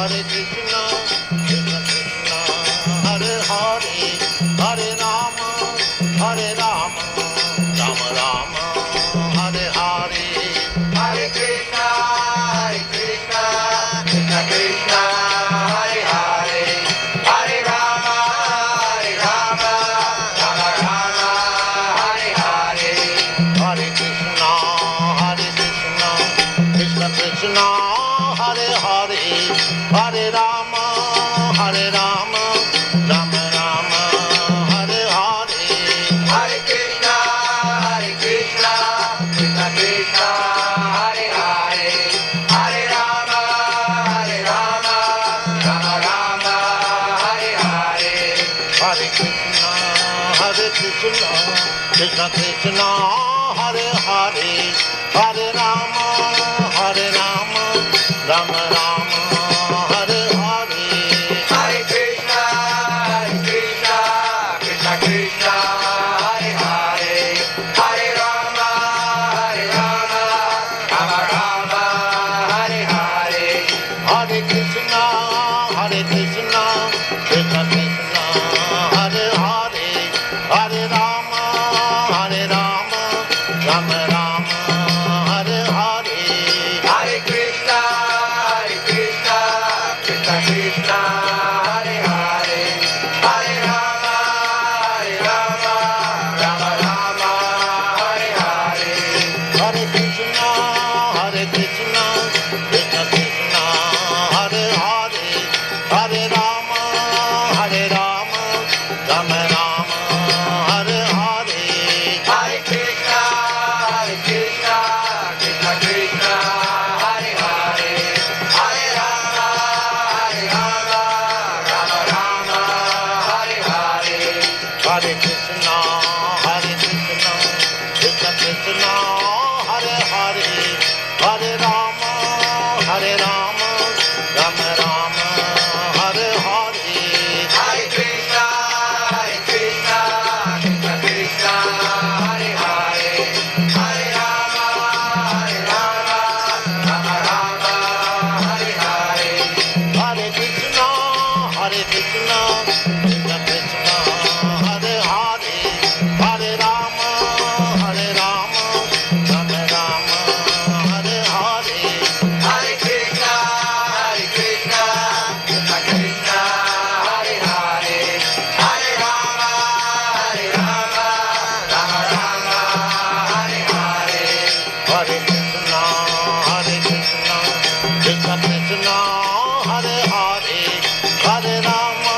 Hare Krishna, Krishna Krishna, Hare Hare, Hare Rama, Hare Rama, Rama Rama, Hare Hare. Hare Krishna, Krishna Krishna, Hare Hare, Hare Rama, Rama Rama, Hare Hare. Hare Krishna, Krishna Krishna, Hare Hare, Hare Rama, Rama Rama, Hare Hare. Hare Krishna, Krishna Krishna, Hare Hare, Hare Rama, Rama Rama, Hare Hare. Hare Krishna, Krishna Krishna, Hare Hare, Hare Rama, Rama Rama, Hare Hare. Hare Krishna, Krishna Krishna, Hare Hare, Hare Rama, Rama Rama, Hare Hare. Hare Krishna, Krishna Krishna, Hare Hare, Hare Rama, Rama Rama, Hare Hare. Hare Krishna, Krishna Krishna, Hare Hare, Hare Rama, Rama Rama, Hare Hare. Hare Krishna, Krishna Krishna, Hare Hare, Hare Rama, Rama Rama, Hare Hare. Hare Krishna, Krishna Krishna, Hare Hare, Hare Rama, Rama Rama, Hare Hare. Hare Krishna, Krishna Krishna, Hare Hare, Hare Rama, Rama Rama, Hare Hare. Hare Krishna, Krishna Krishna, Hare Hare, Hare Rama, Rama Rama, Hare Hare. Hare Krishna, Krishna Krishna, Hare Hare, Hare Rama, Rama Rama, Hare Hare. Hare Krishna, Krishna Krishna, Hare Hare, Hare Rama, Rama Rama, Hare Hare. Hare Krishna, Krishna Krishna, Hare Hare, Hare Rama,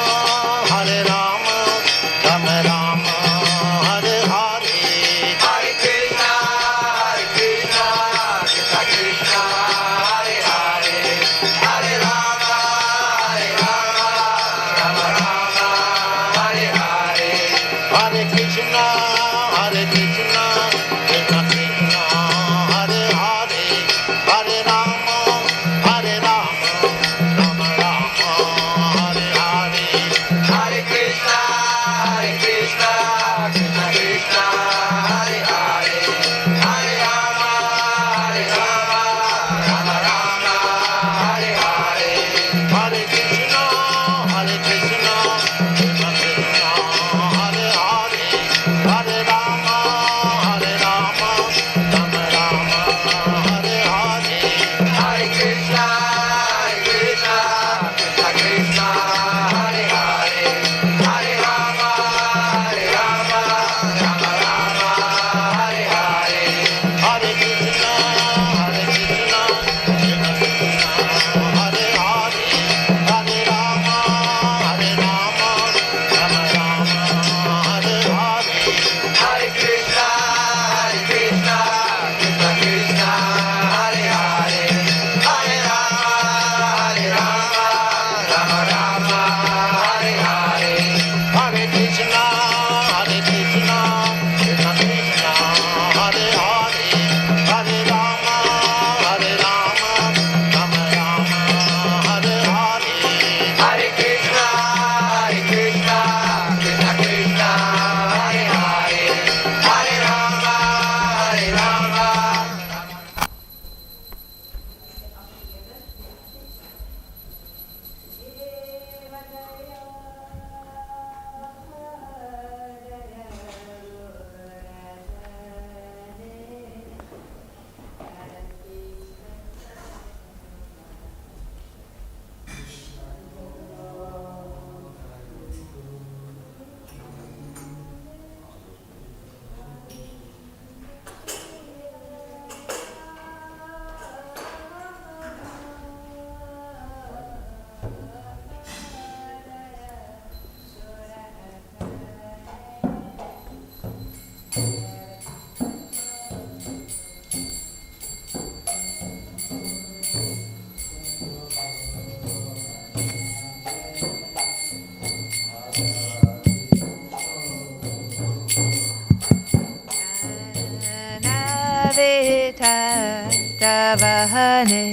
Tavahane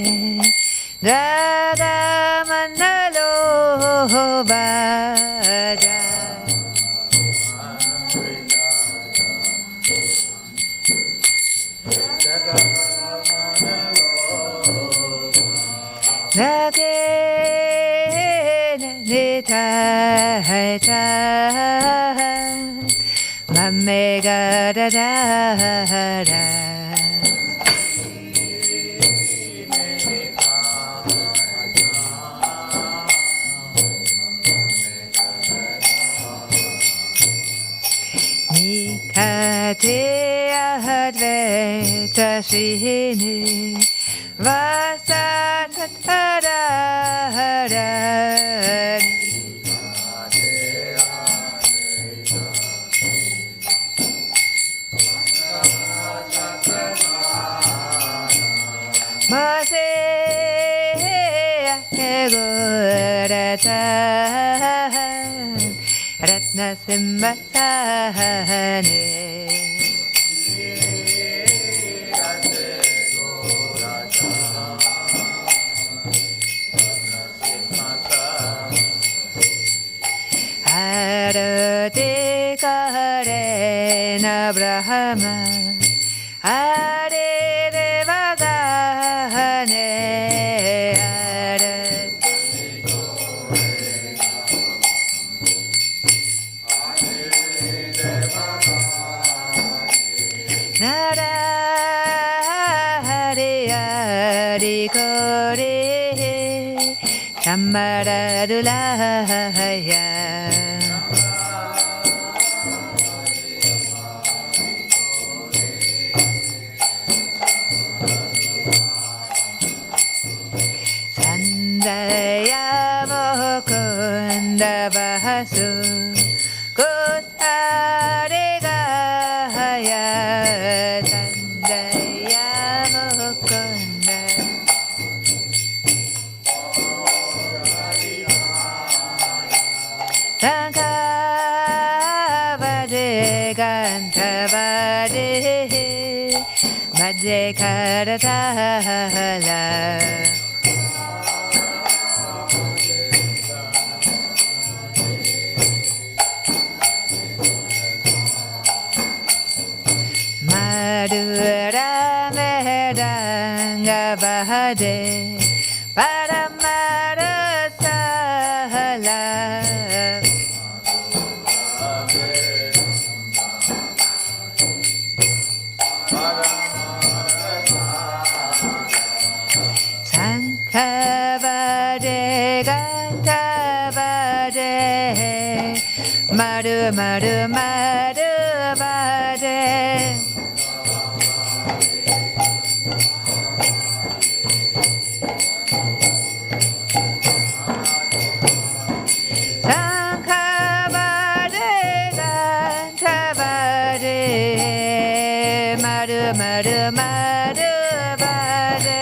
Radha Manalo Bhaja Lage Nita Haita Mamega Da Da Da Nikate Advaita Srihini Vasatatharani Maseya Egorata Ratna Simhasane Arati Karena Brahma Hare Devagane Nara Hare Hare Kore Samaradulaya Sandaya Mukunda Bahasu Kutare Gaya Sandaya Mukunda Sankavade Gantavade Madhe Karatala Madhura Medanga Bahade Paramarasala Sankavade Gantavade Madhu Madhu Madhu Vade Sankavade Gantavade Madhu Madhu Madhu Vade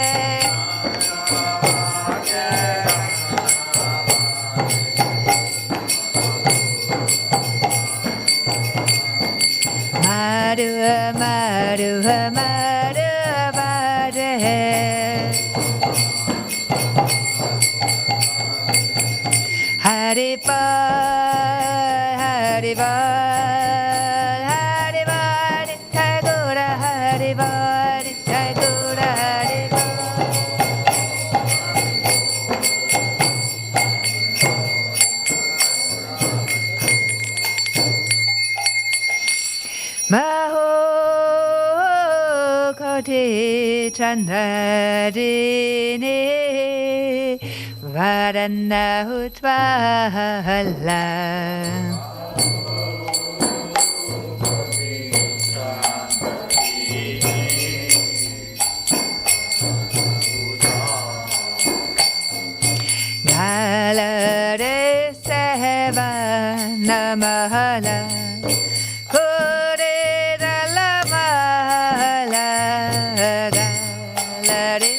Madhu Madhu Madhu Vade Haripa Haripa Haripa Thagura Haripa Thagura Haripa Maho Koti Chandadini Varana Utvala Krishna Mahala Kore Dala Mahala Galare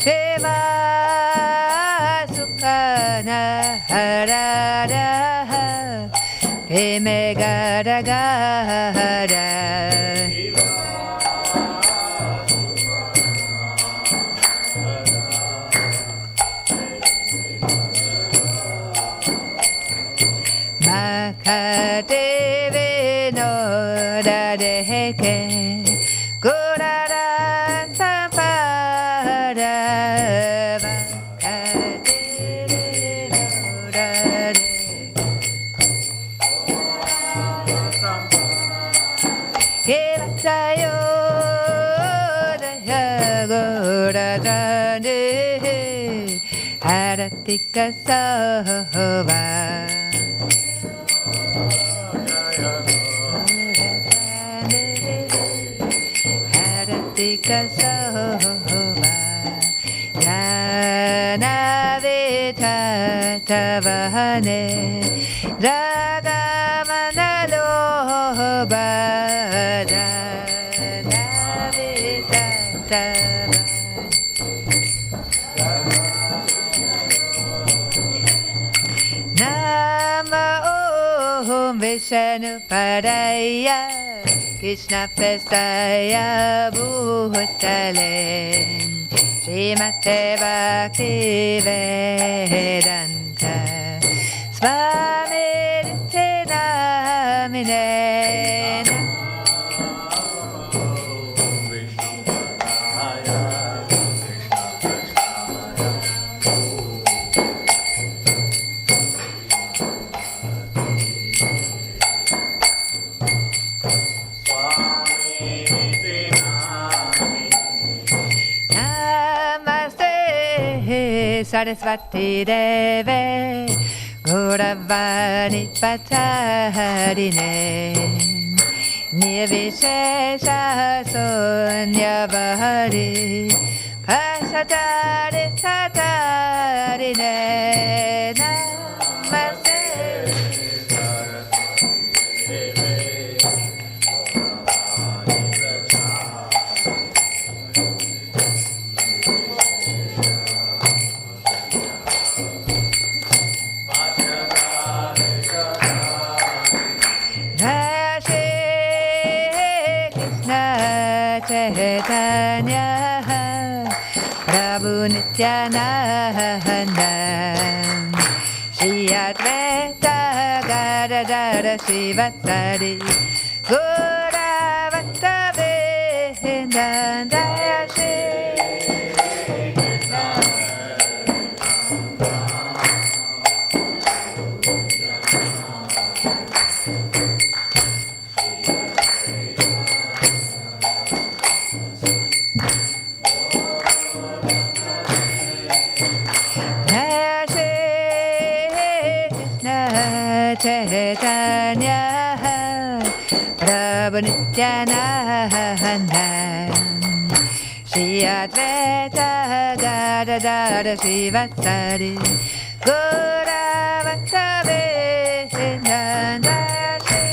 Deva Sukhana Harada Hime Gada Gada Makadeve no dadeke Gurara Sampada Makadeve no dadeke Kevasayo Daya Guradane Haratika Sova Haratika Sova Jana Vitatavahane Jagamana Loba Jana Vitatavahane Nama Om Vishnu Padaya Krishna Pestaya Bhutale Srimate Bhaktivedanta Swami Namine Sarasvati Deve Gauravani Pacharine Nirvishesha Sunyavahari Pasatari Satarine Namaste Chaitanya Prabhu Nityananda Shri Advaita Gadadara Srivastari Gauravata Vedanta Shri Chaitanya Prabhu Nityananda Shri Advaita Gadadara Srivastari Gauravata Vedanta Shri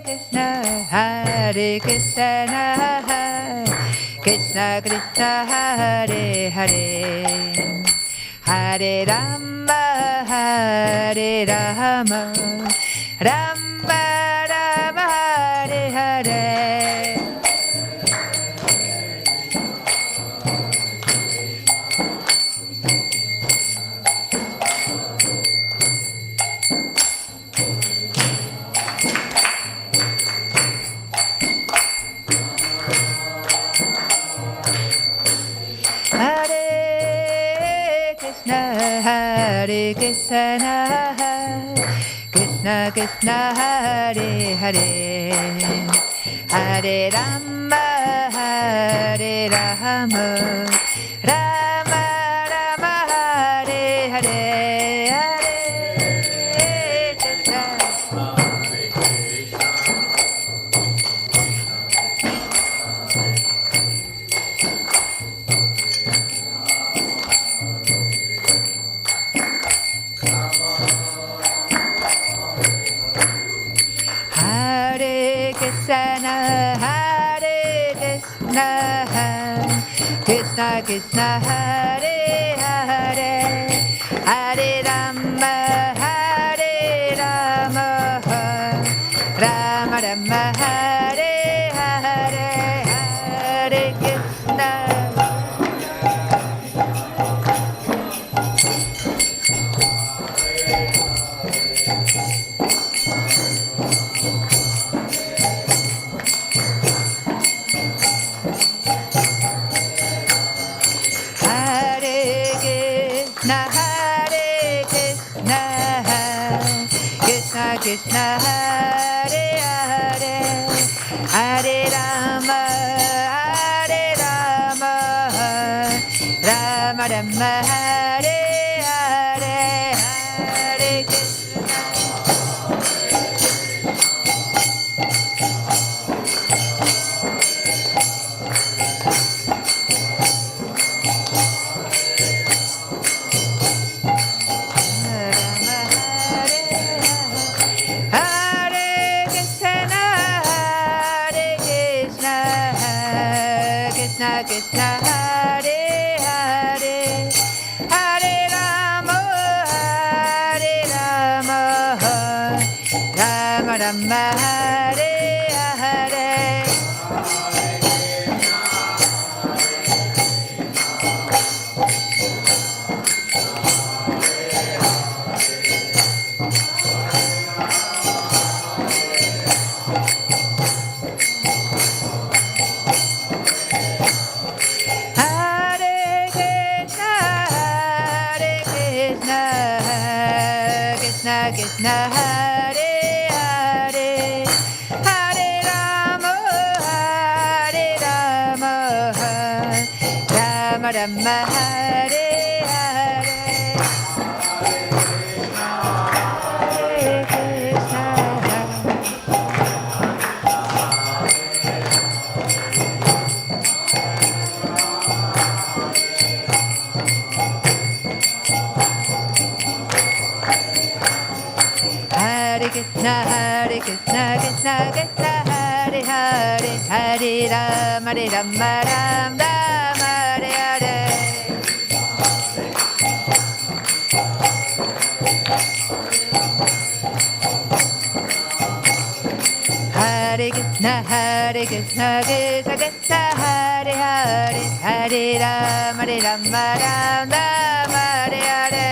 Krishna Hare Krishna, Krishna Krishna, Hare Hare, Hare Rama, Hare Rama, Rama Rama, Hare Hare. Hare Krishna, Krishna Krishna Krishna Hare Hare Hare Rama Hare Rama Rama Rama Hare Hare Hare Krishna Hare Krishna, Hare Krishna, Krishna Krishna, Hare Hare, Hare Rama, Hare Rama, Rama Rama, Hare Hare, Hare Krishna. Krishna Hare Hare Hare Rama Hare Rama Rama Rama Hare Hare Hare Krishna Krishna Hare Hare Hare Rama Hare Rama Rama Rama Hare Hare Krishna Hare Hare Hare Rama Hare Rama Rama Rama Hare Hare Hare Krishna Hare Krishna, Krishna Krishna, Hare Hare, Hare Rama, Rama Rama, Hare Hare. Hare Krishna, Krishna Krishna, Hare Hare, Hare Rama, Rama Rama, Hare Hare.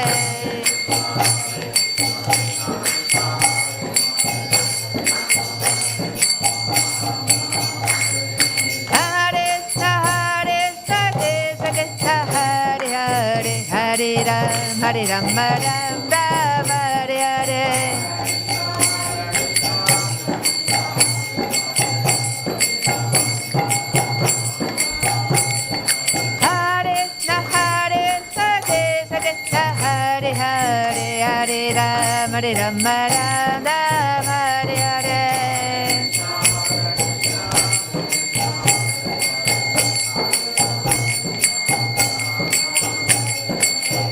Hare Rama, Rama Rama, Hare Hare. Hare Rama, Rama Rama, Hare Hare.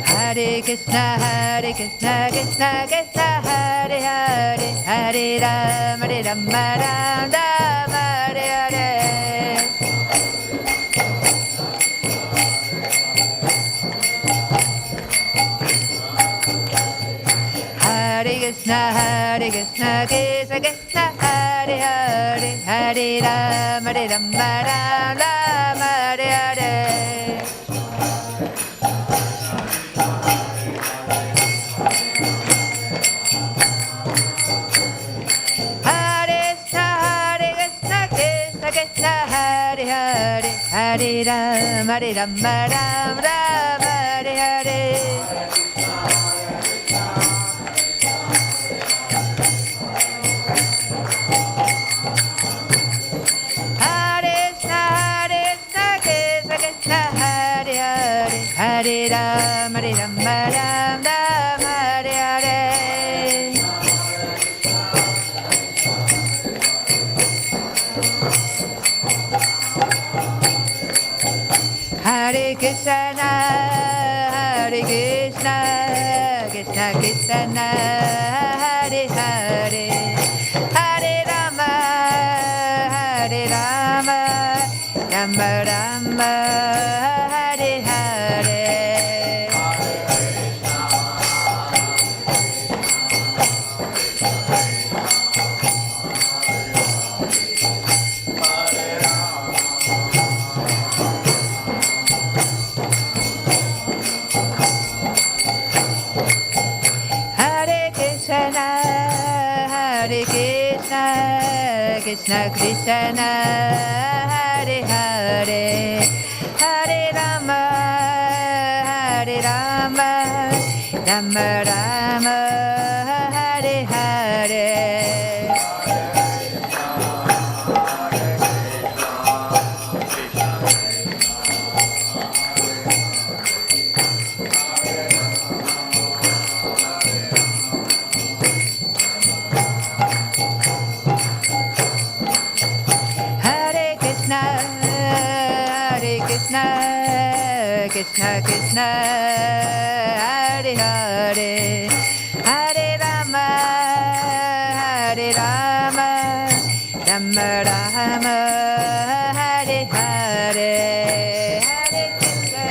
Hare Krishna, Krishna Krishna, Hare Hare, Hare Rama, Rama Rama, Hare Hare. Hare Krishna, Krishna Krishna, Hare Hare, Hare Rama, Rama Rama, Hare Hare. Hare Hare, Hare Rama, Rama Rama, Hare Hare. Ram, Hare Ram, Ram Ram, Hare Hare. Hare Krishna, Hare Krishna, Krishna Krishna, Hare Hare, Hare Rama, Hare Rama, Rama Rama, Hare Hare. Krishna Krishna, Hare Hare, Hare Rama, Hare Rama, Rama Rama, Hare Hare. Krishna Krishna, Hare Hare, Hare Rama, Hare Rama, Rama Rama, Hare Hare, Hare Krishna.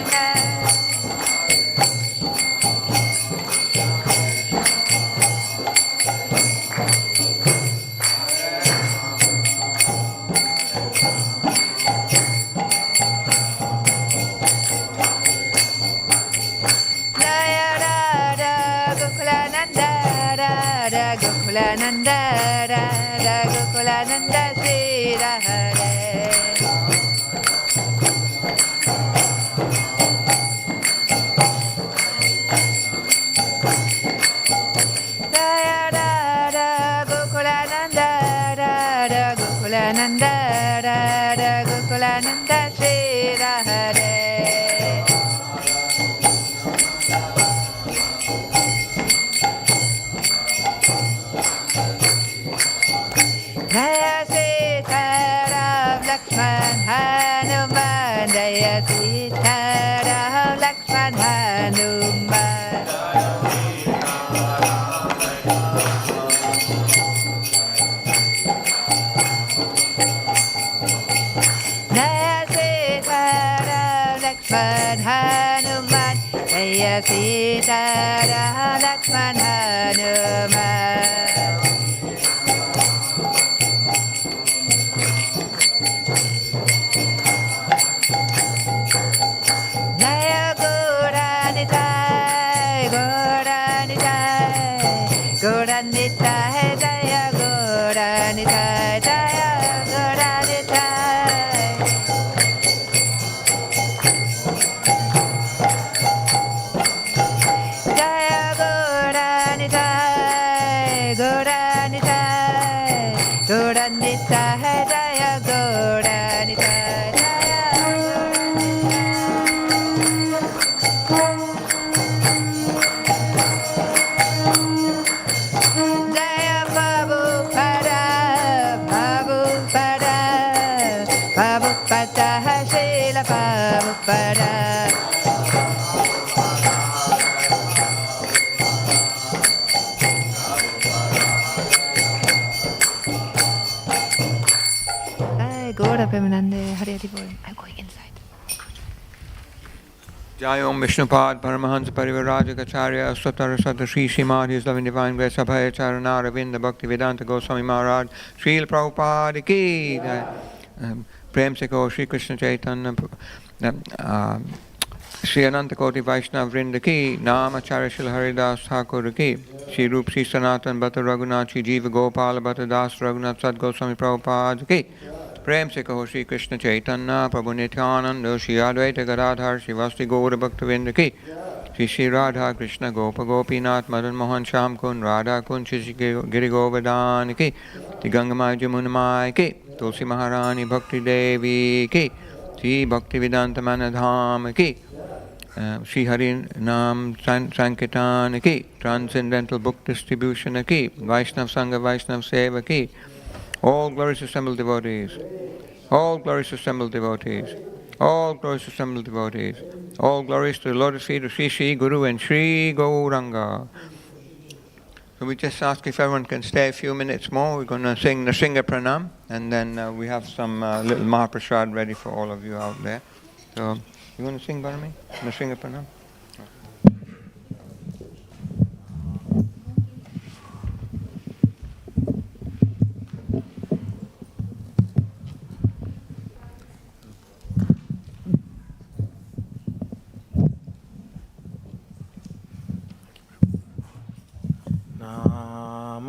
Gokulananda, Radha Gokulananda, Sri Radhe. Radha Gokulananda, Radha Gokulananda, Radha Gokulananda, Sri Radhe. Jaya Sita Ram Lakshman Hanuman, Jaya Sita Ram Lakshman Hanuman. Jaya Sita Ram Lakshman Hanuman, Jaya Sita Ram Lakshman Hanuman. Goranita, Jaya Goranita, Jaya Goranita. Jaya Goranita, Goranita, Goranita, Jaya Goranita, Jaya Prabhupada. Gora Pemanande, Hari Hari Bol. I'm going inside. Jai Om Vishnupad Paramahansa Parivarajagacharya Svatara Sata Shri Srimad His Loving Divine Grace Abhaya Charana Ravinda Bhaktivedanta Goswami Maharaj Srila Prabhupada Ki Jai. Prem se ko Shri Krishna Chaitanya Shri Ananta Koti Vaishnav Vrinda Ki Namacharya Shri Haridas Thakur Ki Shri Rup Shri Sanatan Bhatta Raghunath Shri Jiva Gopala Bhatta Das Raghunath Sad Goswami Prabhupada Ki Prem se ko Shri Krishna Chaitanya Prabhu Nityananda Shri Advaita Gadadhar Shri Vasti Gaura Bhaktivedanta Ki Shri Shri Radha Krishna Gopa Gopinath Madan Mohan Sham Kun Radha Kun Shri Giri Govardhan Ki Shri Gangamai Jamunamai Ki Tulsi Maharani Bhakti Devi Ki Shri Bhaktivedanta Manor Dham Ki Sri Hari Nam Sankirtan ki, Transcendental Book Distribution ki, Vaishnav Sangha Vaishnav Seva ki, all glorious assembled devotees, all glorious assembled devotees, all glorious assembled devotees, all glories to the lotus feet of Sri Sri Guru and Sri Gauranga. So we just ask if everyone can stay a few minutes more. We're going to sing Nrsinga Pranam, and then we have some little Mahaprasad ready for all of you out there. So, you want to sing, Bharami? Nrsinga Pranam?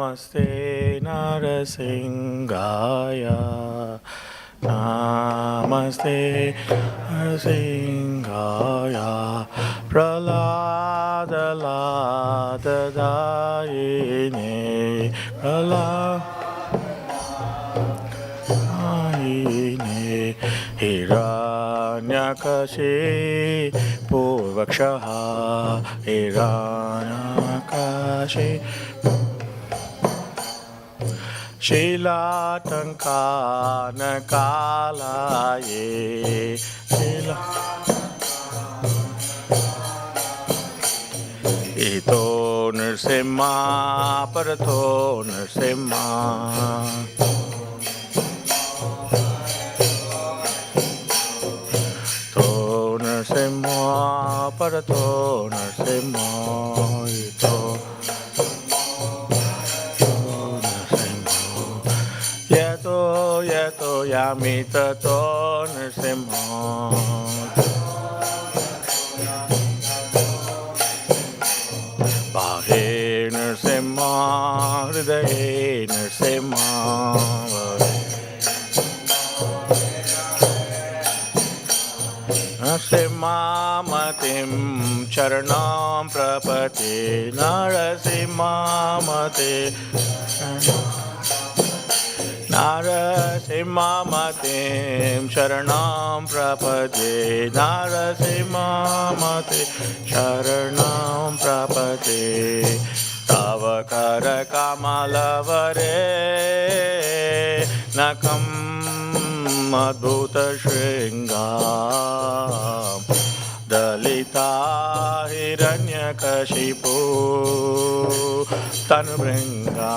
Namaste Narasingaya, Namaste Narasingaya, Pralada Lada Dayine, Pralada Hiranyakashi Purvakshaha, Hiranyakashi Shilatankana Kalaye Ito Nrsimha Parato Nrsimha To Nrsimha Parato Nrsimha Ito Yeto Yamita To Nrsimha Bahe Nrsimha Hridaye Nrsimha Nrsimha Matim Charanam Prapati Narasimha Mate Narasimha Matim Sharanam Prapade Narasimha Mate Sharanam Prapade Tavakara Kamalavare Nakam Adbhuta Shringam Dalita Hiranyakashipu Tanubringa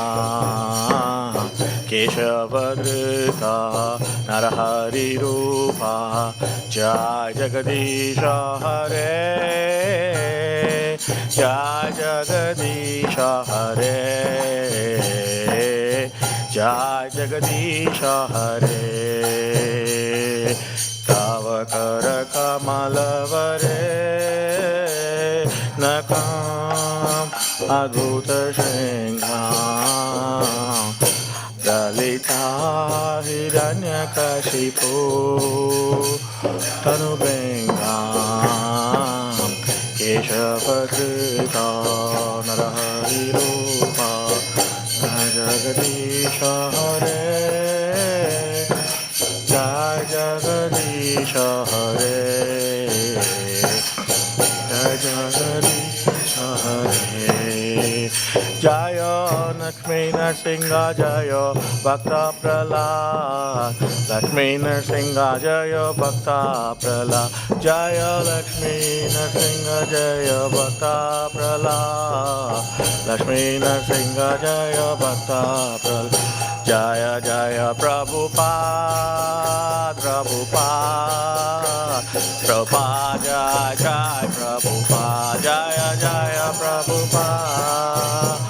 Keshavadrita Narahari Rupa Jai Jagadisha Hare Jai Jagadisha Hare Jai Jagadisha Hare Tavakara Kamalavare Nakam Adbhuta Shringham Dalita Hiranyakashipu Tanubengam Keshavadrita Narahari Rupa Jagadisha Hare Jai Jagadisha Hare Jai Jagadisha Hare Jaya Lakshmi Nrsimha Jaya Bhakta Prahlad Lakshmi Nrsimha Jaya Bhakta Prahlad Jaya Lakshmi Nrsimha Jaya Bhakta Prahlad Lakshmi Nrsimha Jaya Bhakta Prahlad Jaya Jaya Prabhupada Prabhupada Prabhupada Jaya Jaya Prabhupada Jaya Jaya Prabhupada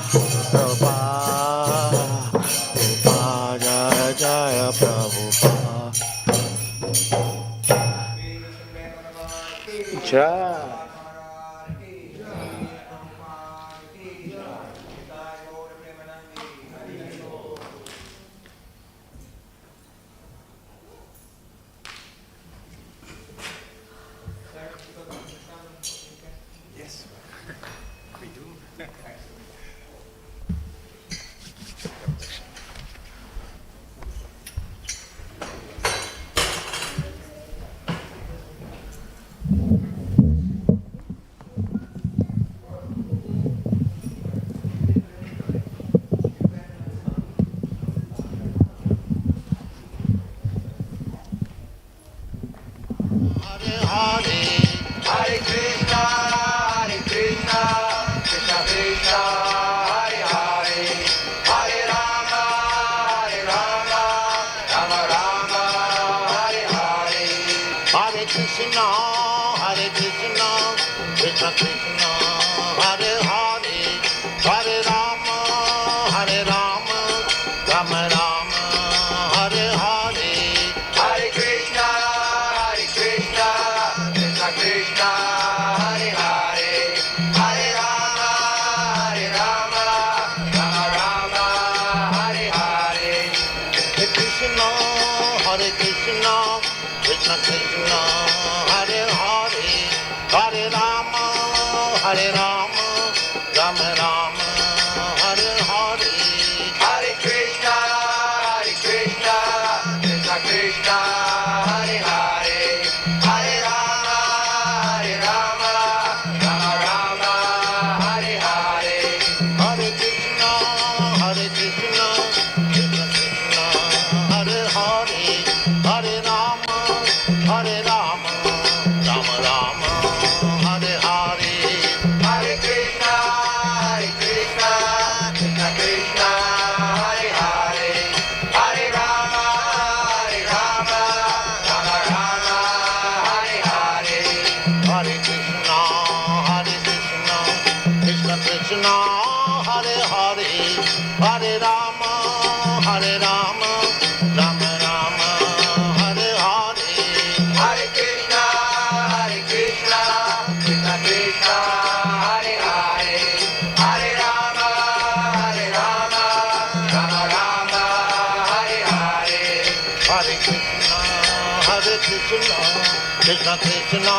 Prabhupada Jaya Jaya Prabhupada Jai Rama Rama, Hare Hare, Hare Krishna, Krishna Krishna, Hare Hare, Hare Rama, Rama Rama, Hare Hare. Hare Krishna, Hare Krishna, Krishna Krishna, Hare Hare, Hare Rama, Rama Rama, Hare Hare. Hare Krishna, Krishna Krishna, Hare Hare, Hare Rama, Rama Rama, Hare Hare. Hare Krishna, Hare Krishna, Krishna Krishna, Hare Hare, Hare Rama, Rama Rama, Hare Hare. Hare Krishna, Krishna Krishna, Hare Hare, Hare Rama, Rama Rama, Hare Hare. Hare Krishna, Hare Krishna, Krishna Krishna, Hare Hare, Hare Rama, Rama Rama, Hare Hare. Hare Krishna, Krishna Krishna, Hare Hare, Hare Rama, Rama Rama, Hare Hare. Hare Krishna, Hare Krishna, Krishna Krishna,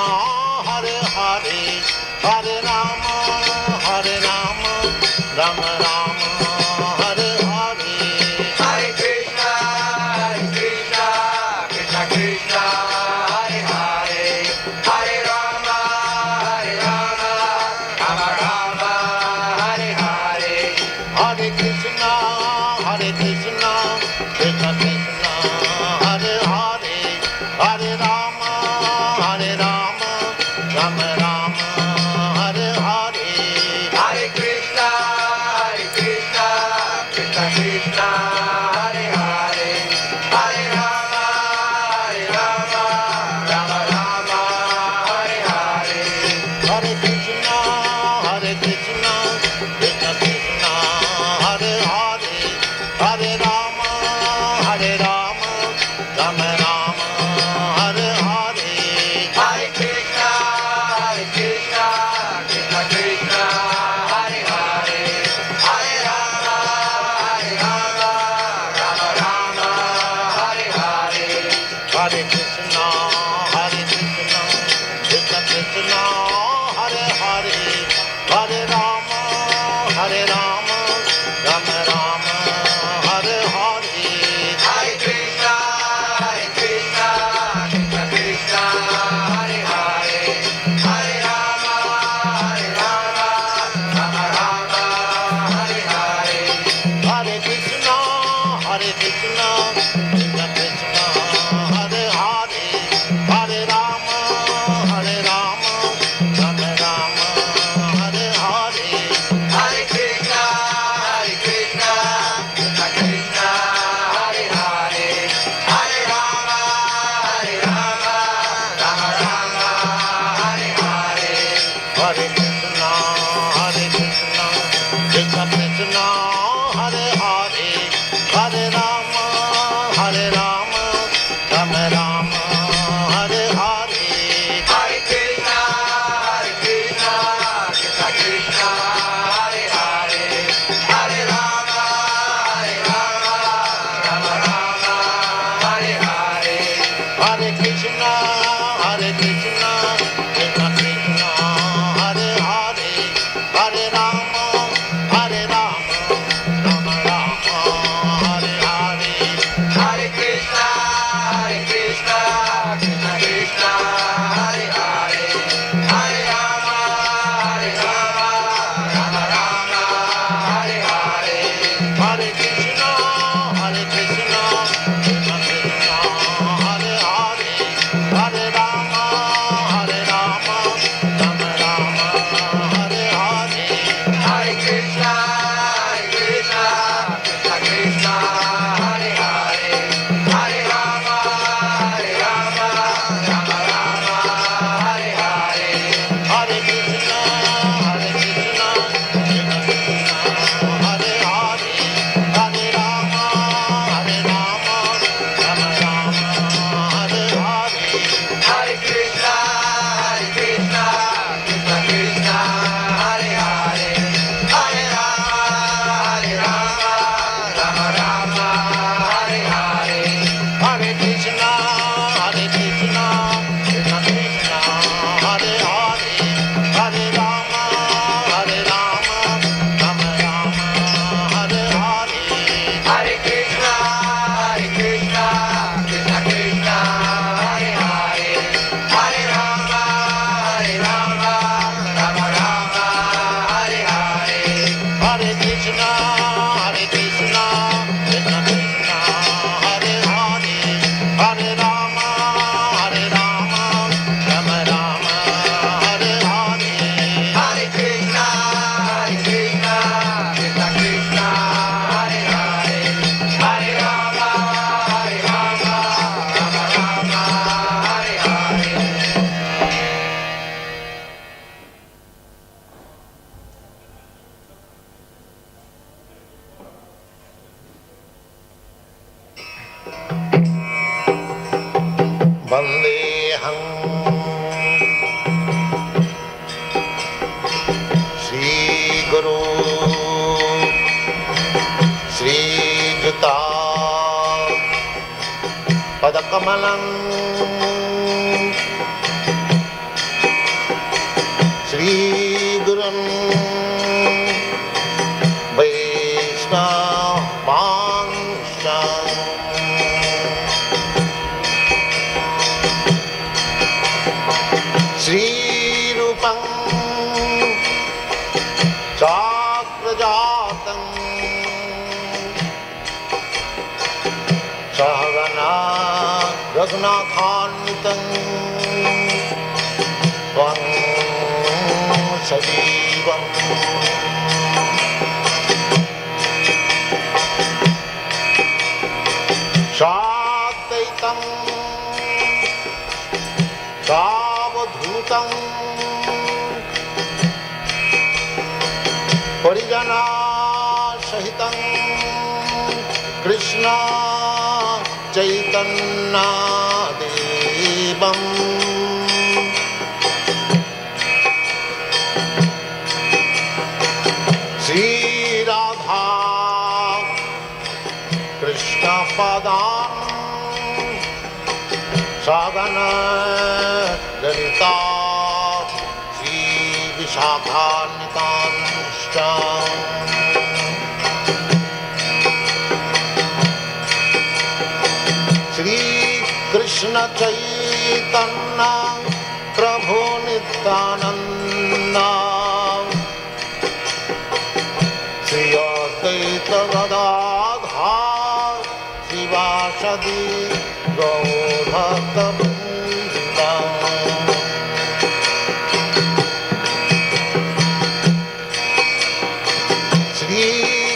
Hare Hare, Hare Rama, Rama Rama, Hare Hare. Hare Krishna, Krishna Krishna, Hare Hare, Hare Rama, Rama Rama, Hare Hare. Hare Krishna, Hare Krishna, Krishna Krishna, Hare Hare, Hare Rama, Rama Rama, Hare Hare. Hare Krishna, Krishna Krishna, Hare Hare, Hare Rama, Rama Rama, Hare Hare. Hare Krishna, Hare Krishna, Krishna Krishna, Hare Hare, Hare Rama, Rama Rama, Hare Hare. Hare Krishna, Krishna Krishna, Hare Hare, Hare Rama, Rama Rama, Hare Hare. Hare Krishna, Hare Krishna, Krishna Krishna, Hare Hare, Hare Rama, Rama Rama, Hare Hare. Hare Krishna, Krishna Krishna, Hare Hare, Hare Rama, Rama Rama, Hare Hare. Hare Krishna, Hare Krishna, Krishna Krishna, Hare Hare, Hare Rama, Rama Rama, Hare Hare. Hare Krishna, Krishna Krishna, Hare Hare, Hare Rama, Rama Rama, Hare Hare. Hare Krishna, Hare Krishna, Krishna Krishna, Hare Hare, Hare Rama, Rama Rama, Hare Hare. Hare Krishna, Krishna Krishna, Hare Hare, Hare Rama, Rama Rama, Hare Hare. Hare Krishna, Hare Krishna, Krishna Krishna, Hare Hare, Hare Rama, Rama Rama, Hare Hare. Hare Krishna, Krishna Krishna, Hare Hare, Hare Rama, Rama Rama, Hare Hare. Hare Krishna, Krishna Krishna, Hare Hare, Hare Rama, Rama Rama, Hare Hare. Hare Krishna, Krishna Krishna, Hare Hare, Hare Rama, Rama Rama, Hare Hare. Vandeham Shri Guru Shri Juta Padakamalam Shri Gurun Vaishnavansha Shri Rupam Chakrajatam Sahagana Raghunathanvitam Tvam Sajivam Shadaitam Savadhutam Parijana Sahitam Krishna Chaitanya Devam Sri Radha Krishna Padam Sagana Lalita Sri Vishakhanitanscha Sri Krishna Chaitanya Prabhu Nityananda Sri Advaita Gadadhar Sivasadi Gaur-Bhakta-Vrinda Shri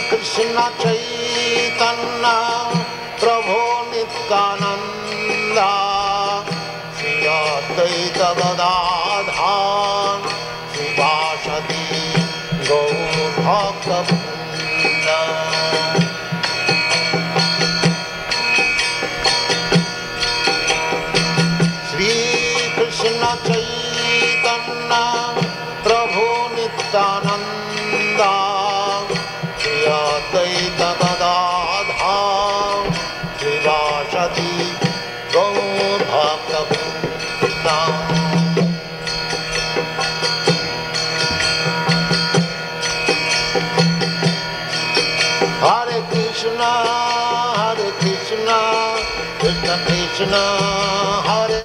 Krishna Chaitanya Prabhu Nityananda Sri Advaita Gadadhar Sivasadi Gaur-Bhakta-Vrinda Krishna Chaitanya Prabhu Nityananda Sri Advaita Gadadhar Srivasadi Gaur Bhakta-Vrinda Hare Krishna, Krishna Krishna, Hare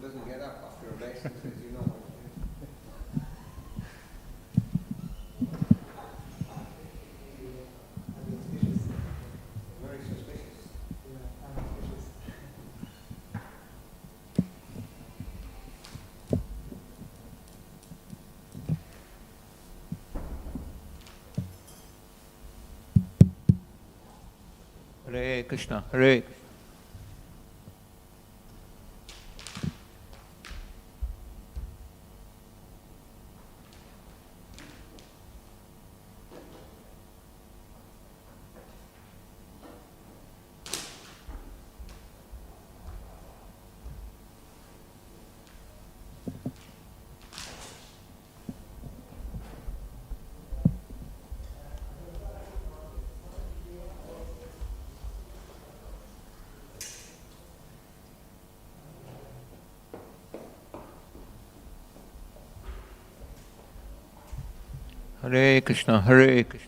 Doesn't get up after a race and says, you know what to do. Very suspicious. Hare Krishna, Hare Krishna. Hare Krishna, Hare Krishna.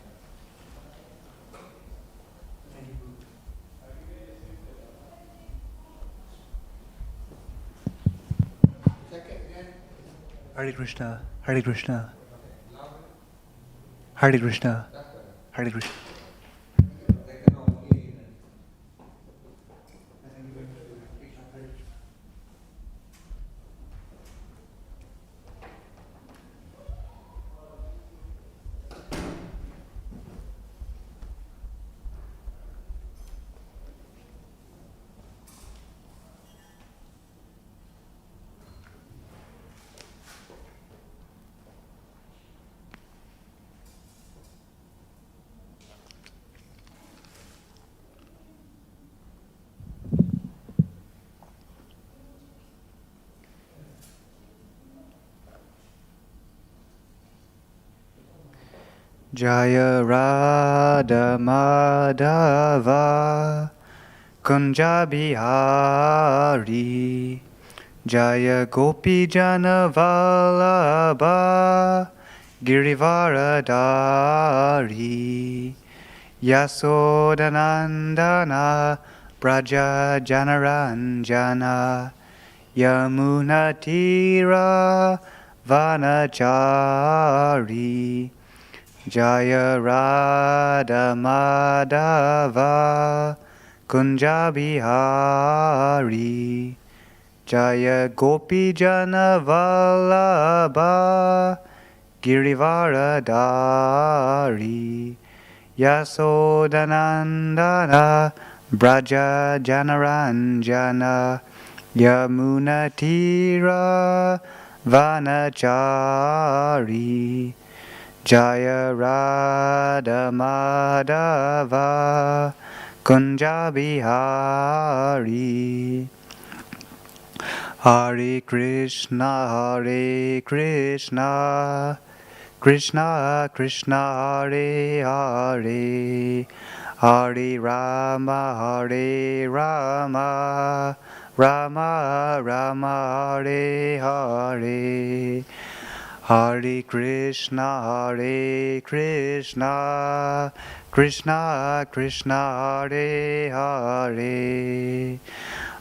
Hare Krishna, Hare Krishna, Hare Krishna, Hare Krishna. Jaya Radha Madhava Kunja Bihari Jaya Gopi Jana Vallabha Girivaradari Yasodanandana Braja Janaranjana Yamunatira Vanachari Jaya Radha Madhava Kunja Bihari Jaya Gopi Jana Vallabha Girivaradari Yasodanandana Braja Janaranjana Yamunatira Vanachari Jaya Radha Madhava Kunja Bihari Hare Krishna Hare Krishna Krishna Krishna Hare Hare Hare Rama Hare Rama Rama Rama Hare Hare Hare Krishna Hare Krishna Krishna Krishna Hare Hare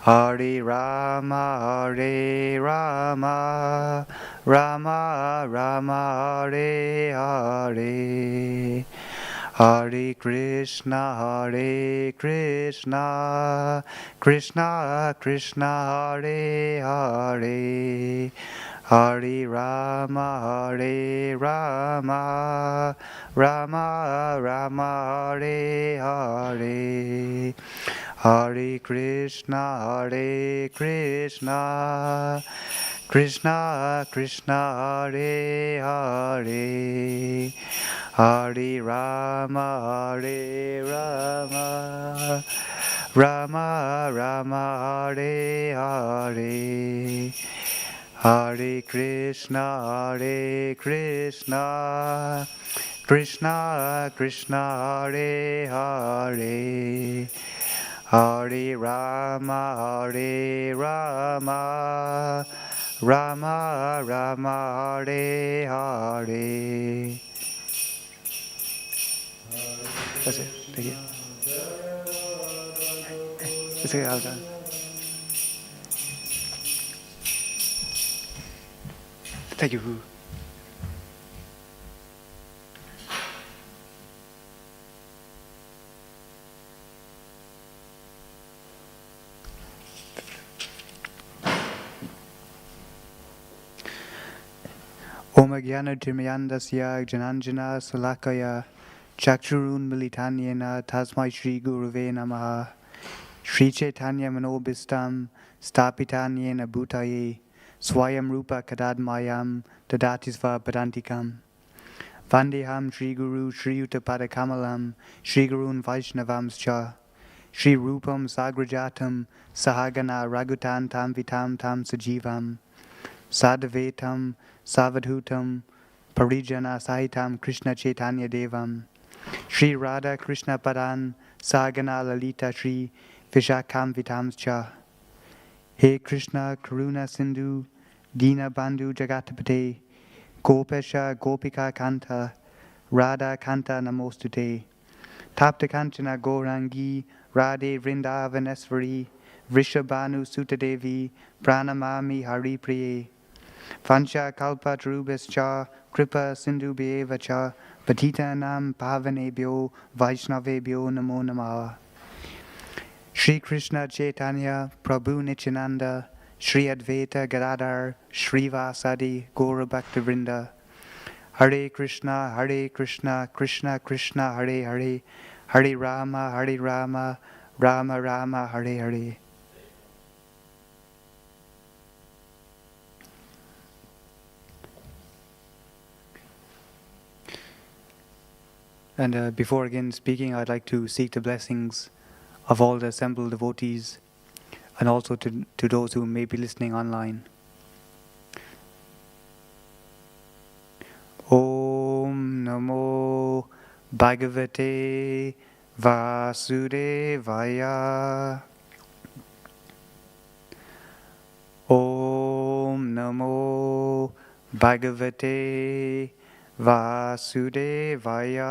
Hare Rama Hare Rama Rama Rama Hare Hare Hare Krishna Hare Krishna Krishna Krishna Hare Hare Hare Rama Hare Rama Rama Rama Hare Hare Hare Krishna Hare Krishna Krishna Krishna Hare Hare Hare Rama Hare Rama Rama Rama Hare Hare Hare Krishna Hare Krishna Krishna Krishna Hare Hare Hare Rama Hare Rama Rama Rama Hare Hare. That's it. Thank you. It's okay, I'm done. Thank you. Om Gyana Tirmayandasya Jananjana Salakaya Chakchurun Militanyena Tasmai Shri Guruve Namaha Shri Chaitanya Manobistam Stapitanyena Bhutaye Swayam Rupa Kadadmayam Dadatisva Padantikam Vandeham Shri Guru Shri Uttapada Kamalam Shri Gurun Vaishnavamscha Shri Rupam Sagrajatam Sahagana Ragutan Tam Vitam Tam Sajivam Sadvetam Savadhutam Parijana Sahitam Krishna Chaitanya Devam Shri Radha Krishna Padan Sagana Lalita Shri Vishakam Vitamscha He Krishna Karuna Sindhu Dina Bandhu Jagatapate Gopesha Gopika Kanta Radha Kanta Namostute. Tapta Kanchana Gaurangi, Radhe Vrindavaneshwari, Vrishabhanu Sutadevi, Pranamami Hari Priye. Vancha Kalpa Tarubhascha, Kripa Sindhu Bhevacha, Patitanam Pavanebhyo, Vaishnavebhyo Namo Namaha. Shri Krishna Chaitanya, Prabhu Nityananda, Shri Advaita Gadadhar, Shri Vasadi, Gaura Bhaktivinoda. Hare Krishna, Krishna Krishna, Hare Hare, Hare Rama, Rama Rama, Hare Hare. And before again speaking, I'd like to seek the blessings of all the assembled devotees and also to those who may be listening online. Om Namo Bhagavate Vasudevaya. Om Namo Bhagavate Vasudevaya.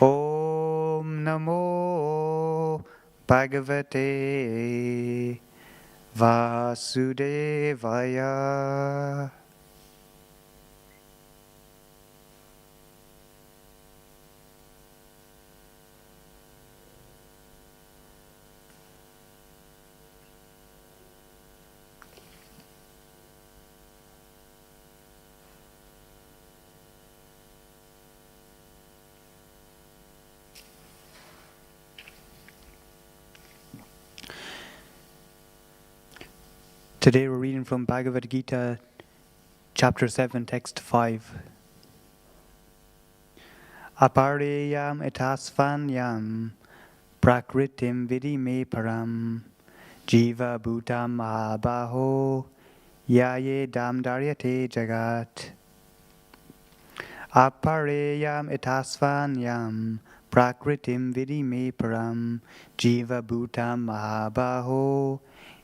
Om Namo Bhagavate Vasudevaya. Today we're reading from Bhagavad Gita, chapter 7, text 5. Apareyam etasvanyam prakritim vidime param jiva bhutam mahabaho yaye damdaryate jagat. Apareyam etasvanyam prakritim vidime param jiva bhutam mahabaho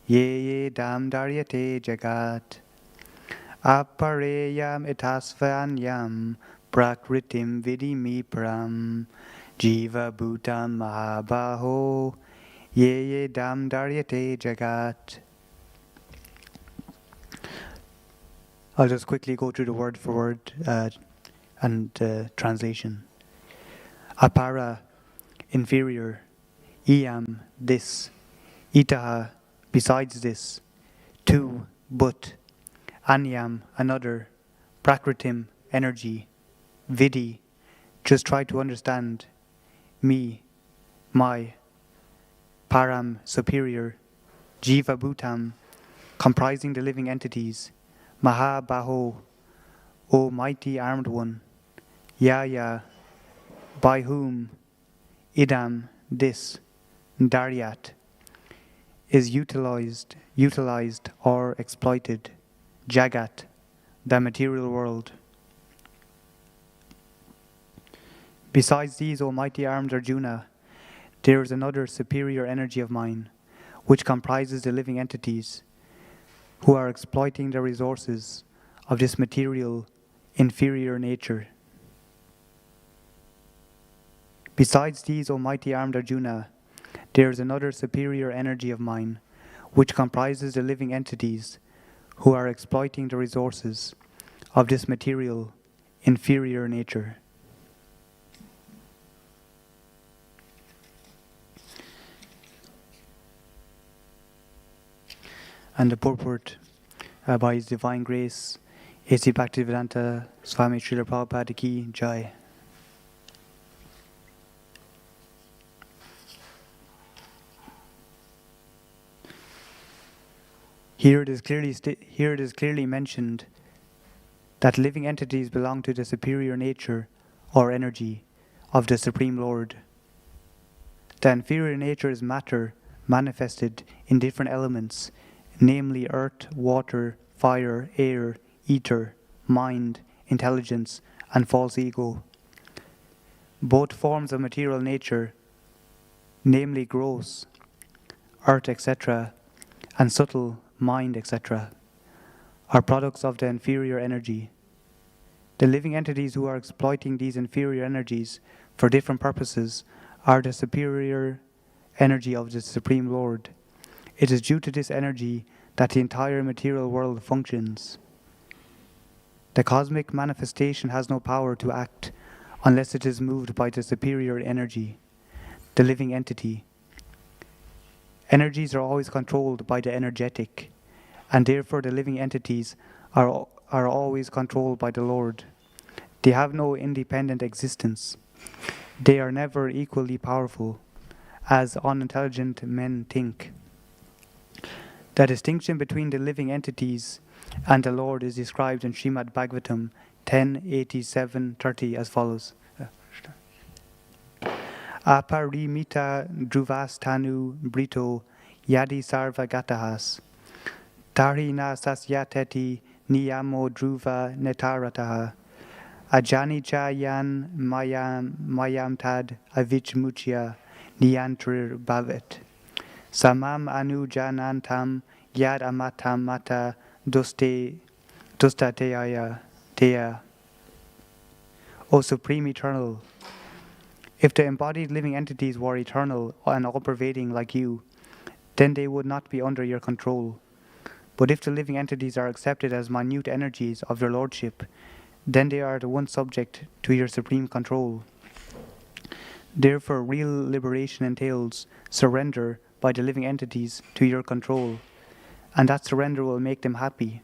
ye dam daryate jagat. Apareyam etasvanyam prakritim vidimi param jiva bhutam mahabaho ye dam daryate jagat. I'll just quickly go through the word for word and translation. Apara, inferior. Iyam, this. Itaha, besides this. Tu, but. Anyam, another. Prakritim, energy. Vidi, just try to understand. Me, my. Param, superior. Jiva bhutam, comprising the living entities. Mahabaho, O mighty armed one. Yaya, by whom. Idam, this. Daryat, is utilized or exploited. Jagat, the material world. Besides these, O mighty armed Arjuna, there is another superior energy of mine, which comprises the living entities, who are exploiting the resources of this material, inferior nature. Besides these, O mighty armed Arjuna, there is another superior energy of mine, which comprises the living entities, who are exploiting the resources of this material, inferior nature. And the purport by His Divine Grace, A.C. Bhaktivedanta Swami Srila Prabhupada Ki Jai. Here it is clearly mentioned that living entities belong to the superior nature or energy of the Supreme Lord. The inferior nature is matter manifested in different elements, namely earth, water, fire, air, ether, mind, intelligence, and false ego. Both forms of material nature, namely gross, earth, etc., and subtle, mind, etc., are products of the inferior energy. The living entities who are exploiting these inferior energies for different purposes are the superior energy of the Supreme Lord. It is due to this energy that the entire material world functions. The cosmic manifestation has no power to act unless it is moved by the superior energy, the living entity. Energies are always controlled by the energetic, and therefore the living entities are always controlled by the Lord. They have no independent existence. They are never equally powerful, as unintelligent men think. The distinction between the living entities and the Lord is described in Srimad Bhagavatam 10:87-30 as follows. Aparimita druvastanu brito yadi sarva gatahas tarina sasyateti niyamo dhruva netarataha ajani chayan mayam tad avichmuchya niyantrir bhavet samam anujanantam yad amatam mata dustateya teya. O Supreme Eternal, if the embodied living entities were eternal and all-pervading like you, then they would not be under your control. But if the living entities are accepted as minute energies of your lordship, then they are the one subject to your supreme control. Therefore, real liberation entails surrender by the living entities to your control, and that surrender will make them happy.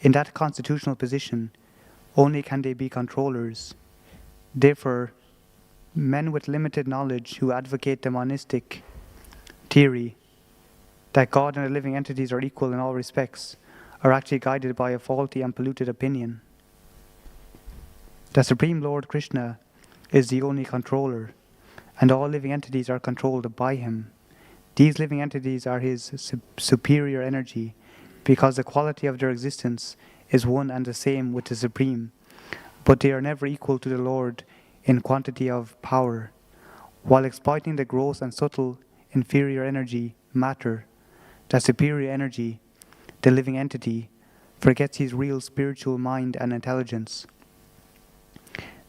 In that constitutional position, only can they be controllers. Therefore, men with limited knowledge who advocate the monistic theory that God and the living entities are equal in all respects are actually guided by a faulty and polluted opinion. The Supreme Lord Krishna is the only controller, and all living entities are controlled by him. These living entities are his superior energy, because the quality of their existence is one and the same with the Supreme, but they are never equal to the Lord in quantity of power. While exploiting the gross and subtle inferior energy, matter, the superior energy, the living entity, forgets his real spiritual mind and intelligence.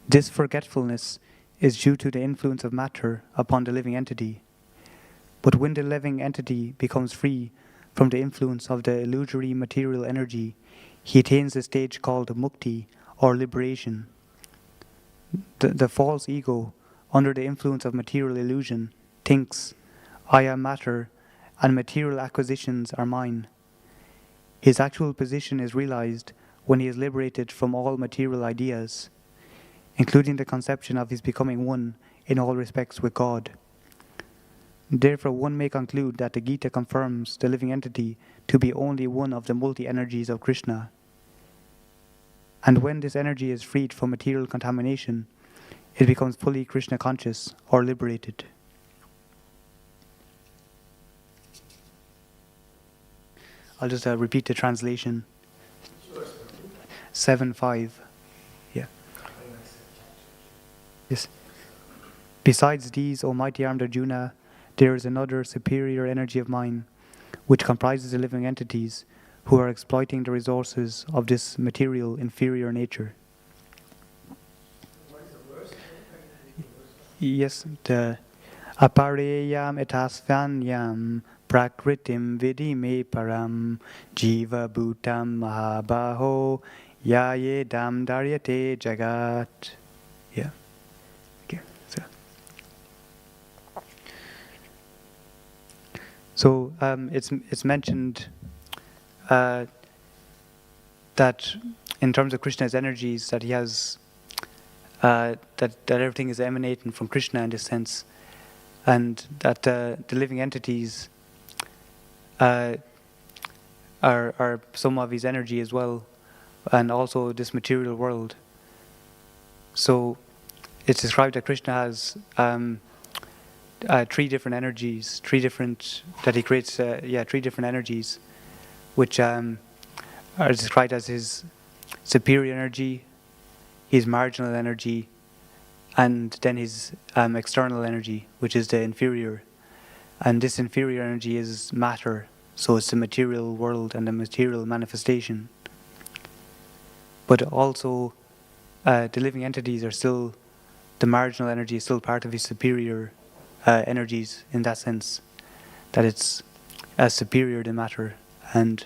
This forgetfulness is due to the influence of matter upon the living entity. But when the living entity becomes free from the influence of the illusory material energy, he attains the stage called mukti, or liberation. The false ego, under the influence of material illusion, thinks, I am matter, and material acquisitions are mine. His actual position is realized when he is liberated from all material ideas, including the conception of his becoming one in all respects with God. Therefore, one may conclude that the Gita confirms the living entity to be only one of the multi-energies of Krishna. And when this energy is freed from material contamination, it becomes fully Krishna conscious or liberated. I'll just repeat the translation. 7:5. Yeah. Yes. Besides these, O mighty armed Arjuna, there is another superior energy of mine, which comprises the living entities who are exploiting the resources of this material inferior nature. Yes, the apareyam etasvanyam prakritim vidime param jiva bhutam mahabaho yayedam daryate jagat. Yeah. Okay. So it's mentioned that in terms of Krishna's energies, that he has that everything is emanating from Krishna in this sense, and that the living entities are some of his energy as well, and also this material world. So it's described that Krishna has three different energies, three different energies, which are described as his superior energy, his marginal energy, and then his external energy, which is the inferior. And this inferior energy is matter, so it's the material world and the material manifestation. But also the living entities are still, the marginal energy is still part of his superior energies in that sense, that it's superior to matter, and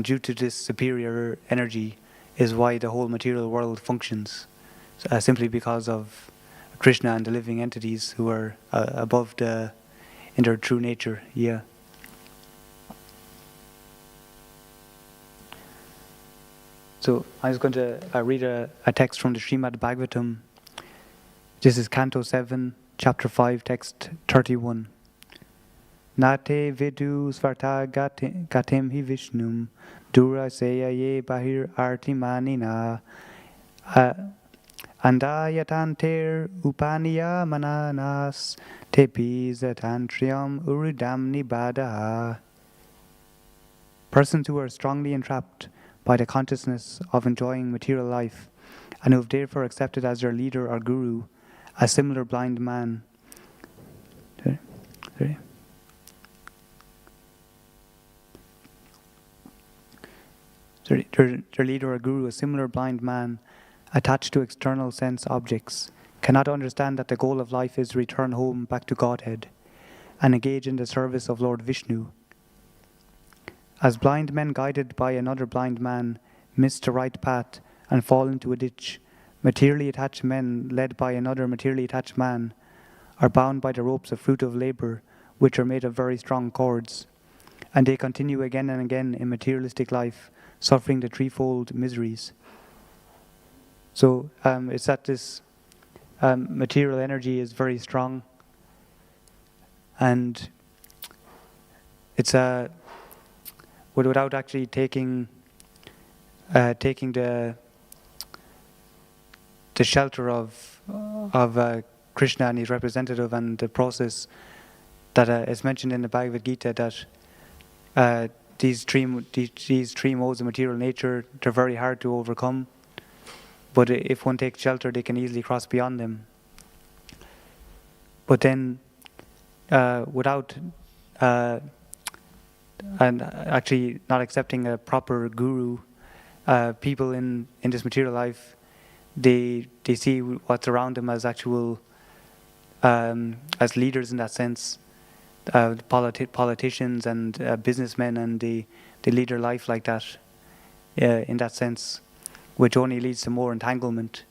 due to this superior energy is why the whole material world functions, simply because of Krishna and the living entities who are above in their true nature. Yeah. So I'm just going to read a text from the Srimad Bhagavatam. This is Canto 7, Chapter 5, Text 31. Nate vidu svarta gatim hi vishnum dura seya ye bahir artimanina andayatanter upaniya mananas tepi zatantriam uridam nibada. Persons who are strongly entrapped by the consciousness of enjoying material life and who have therefore accepted as their leader or guru a similar blind man. Their leader or guru, a similar blind man attached to external sense objects, cannot understand that the goal of life is to return home back to Godhead and engage in the service of Lord Vishnu. As blind men guided by another blind man miss the right path and fall into a ditch, materially attached men led by another materially attached man are bound by the ropes of fruit of labor, which are made of very strong cords, and they continue again and again in materialistic life, suffering the threefold miseries. So it's that this material energy is very strong, and it's without actually taking the shelter of Krishna and his representative, and the process that is mentioned in the Bhagavad Gita, that these three modes of material nature, they're very hard to overcome. But if one takes shelter, they can easily cross beyond them. But then, without and actually not accepting a proper guru, people in this material life, they see what's around them as actual as leaders in that sense, politicians and businessmen, and they lead their life like that, in that sense, which only leads to more entanglement.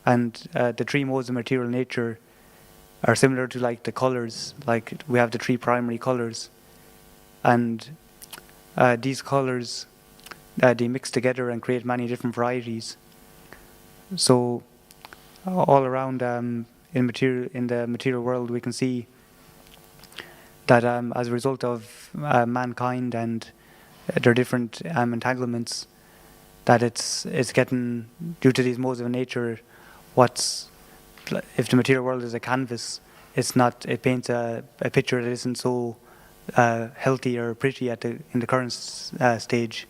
And the three modes of material nature are similar to like the colors. Like we have the three primary colors, and these colors they mix together and create many different varieties. So all around in the material world, we can see that as a result of mankind and their different entanglements, that it's getting, due to these modes of nature, if the material world is a canvas, it paints a picture that isn't so healthy or pretty in the current stage.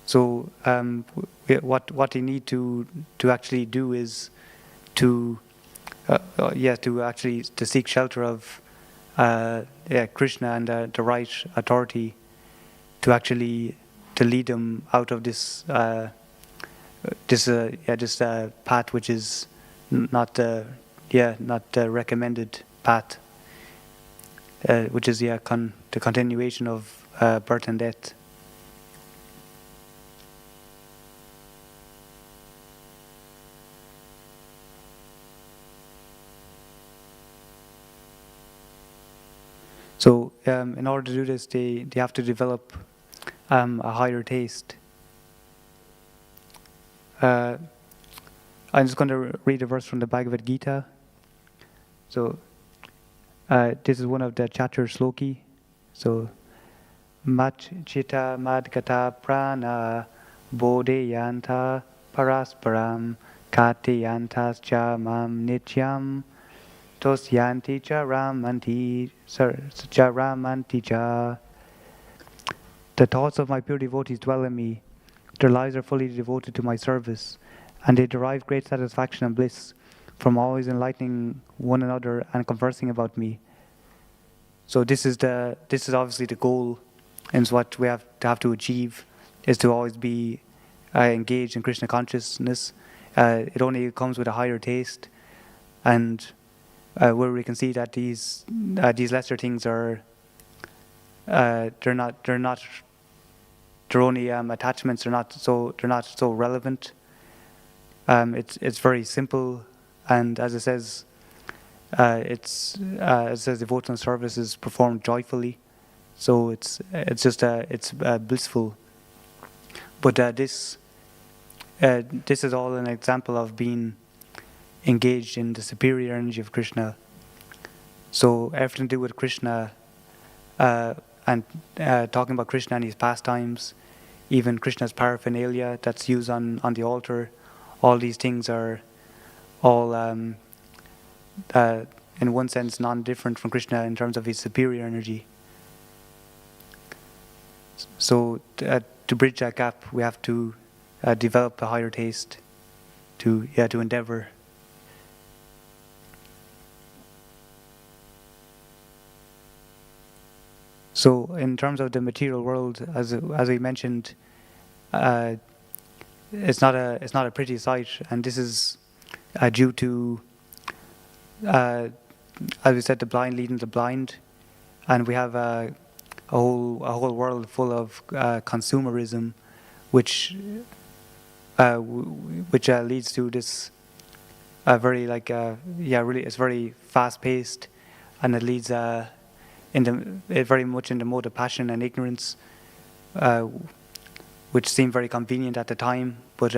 So what they need to actually do is to seek shelter of Krishna and the right authority to lead them out of this path, which is not the recommended path, which is the continuation of birth and death. So in order to do this, they have to develop a higher taste. I'm just going to read a verse from the Bhagavad Gita. So this is one of the chapter sloki. So Mach Chitta Madgata Prana Bodhayanta Parasparam Katiyantas Cha Mam Nityam Tosyanti Cha Ramanti Cha. The thoughts of my pure devotees dwell in me. Their lives are fully devoted to my service, and they derive great satisfaction and bliss from always enlightening one another and conversing about me. So this is obviously the goal and what we have to achieve is to always be engaged in Krishna consciousness. It only comes with a higher taste, and where we can see that these lesser things are their only attachments are not so relevant. It's very simple, and as it says, it says devotional service is performed joyfully, so it's blissful. But this is all an example of being engaged in the superior energy of Krishna. So everything to do with Krishna, and talking about Krishna and his pastimes, even Krishna's paraphernalia that's used on the altar, all these things are all in one sense non-different from Krishna in terms of his superior energy. So to bridge that gap, we have to develop a higher taste, to endeavor. So in terms of the material world, as we mentioned, it's not a pretty sight, and this is due to, as we said, the blind leading the blind, and we have a whole world full of consumerism, which leads to this very really it's very fast paced, and it leads very much in the mode of passion and ignorance, which seemed very convenient at the time, but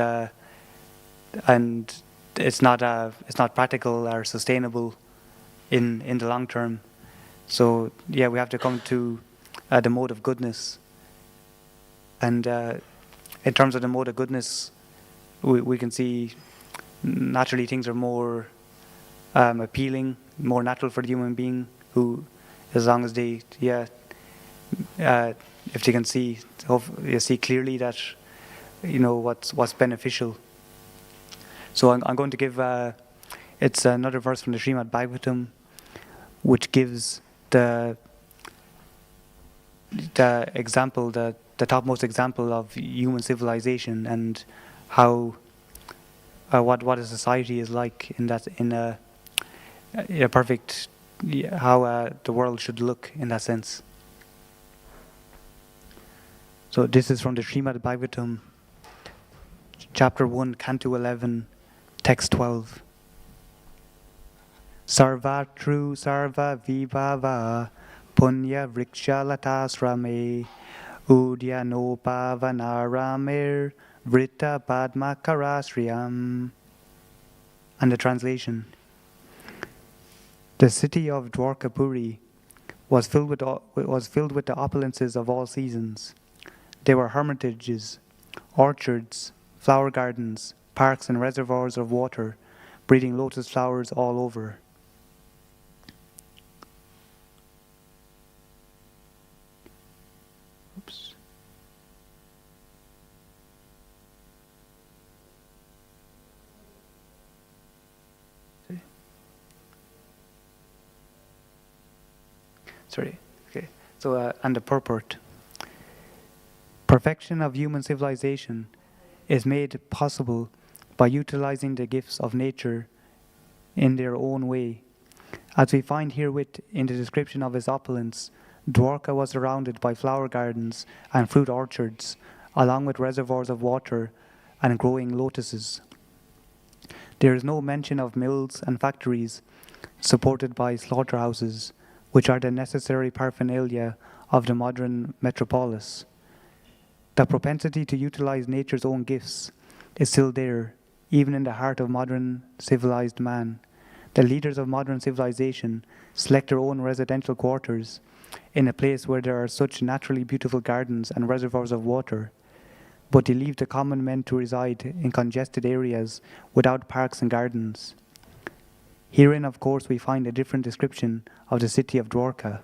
and it's not practical or sustainable in the long term. So we have to come to the mode of goodness, and in terms of the mode of goodness, we can see naturally things are more appealing, more natural for the human being, who, as long as they if they can see clearly that what's beneficial. So I'm going to give it's another verse from the Srimad Bhagavatam, which gives the example, the topmost example of human civilization, and how what a society is like in a perfect, how the world should look in that sense. So this is from the Srimad Bhagavatam, chapter 1, canto 11, text 12. Sarvatru sarva vibhava punya vriksha-latasrame udyanopavanaramer vritta padmakarasriyam. And the translation: the city of Dwarkapuri was filled with the opulences of all seasons. There were hermitages, orchards, flower gardens, parks and reservoirs of water, breeding lotus flowers all over. Oops. Sorry. Okay. So, and the purport. Perfection of human civilization is made possible by utilizing the gifts of nature in their own way. As we find herewith in the description of his opulence, Dwarka was surrounded by flower gardens and fruit orchards, along with reservoirs of water and growing lotuses. There is no mention of mills and factories supported by slaughterhouses, which are the necessary paraphernalia of the modern metropolis. The propensity to utilize nature's own gifts is still there, even in the heart of modern civilized man. The leaders of modern civilization select their own residential quarters in a place where there are such naturally beautiful gardens and reservoirs of water, but they leave the common men to reside in congested areas without parks and gardens. Herein, of course, we find a different description of the city of Dwarka.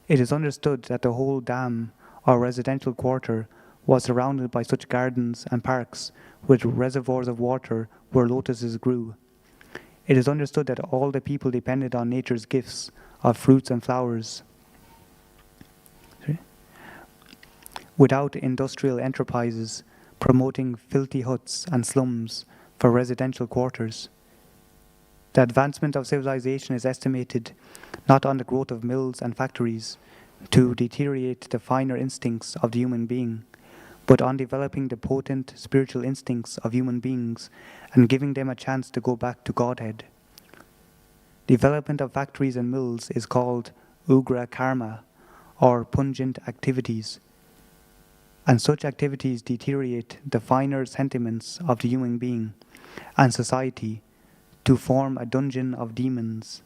It is understood that the whole dam or residential quarter was surrounded by such gardens and parks with reservoirs of water where lotuses grew. It is understood that all the people depended on nature's gifts of fruits and flowers. without industrial enterprises promoting filthy huts and slums for residential quarters. The advancement of civilization is estimated not on the growth of mills and factories to deteriorate the finer instincts of the human being, but on developing the potent spiritual instincts of human beings and giving them a chance to go back to Godhead. Development of factories and mills is called ugra karma, or pungent activities, and such activities deteriorate the finer sentiments of the human being and society to form a dungeon of demons.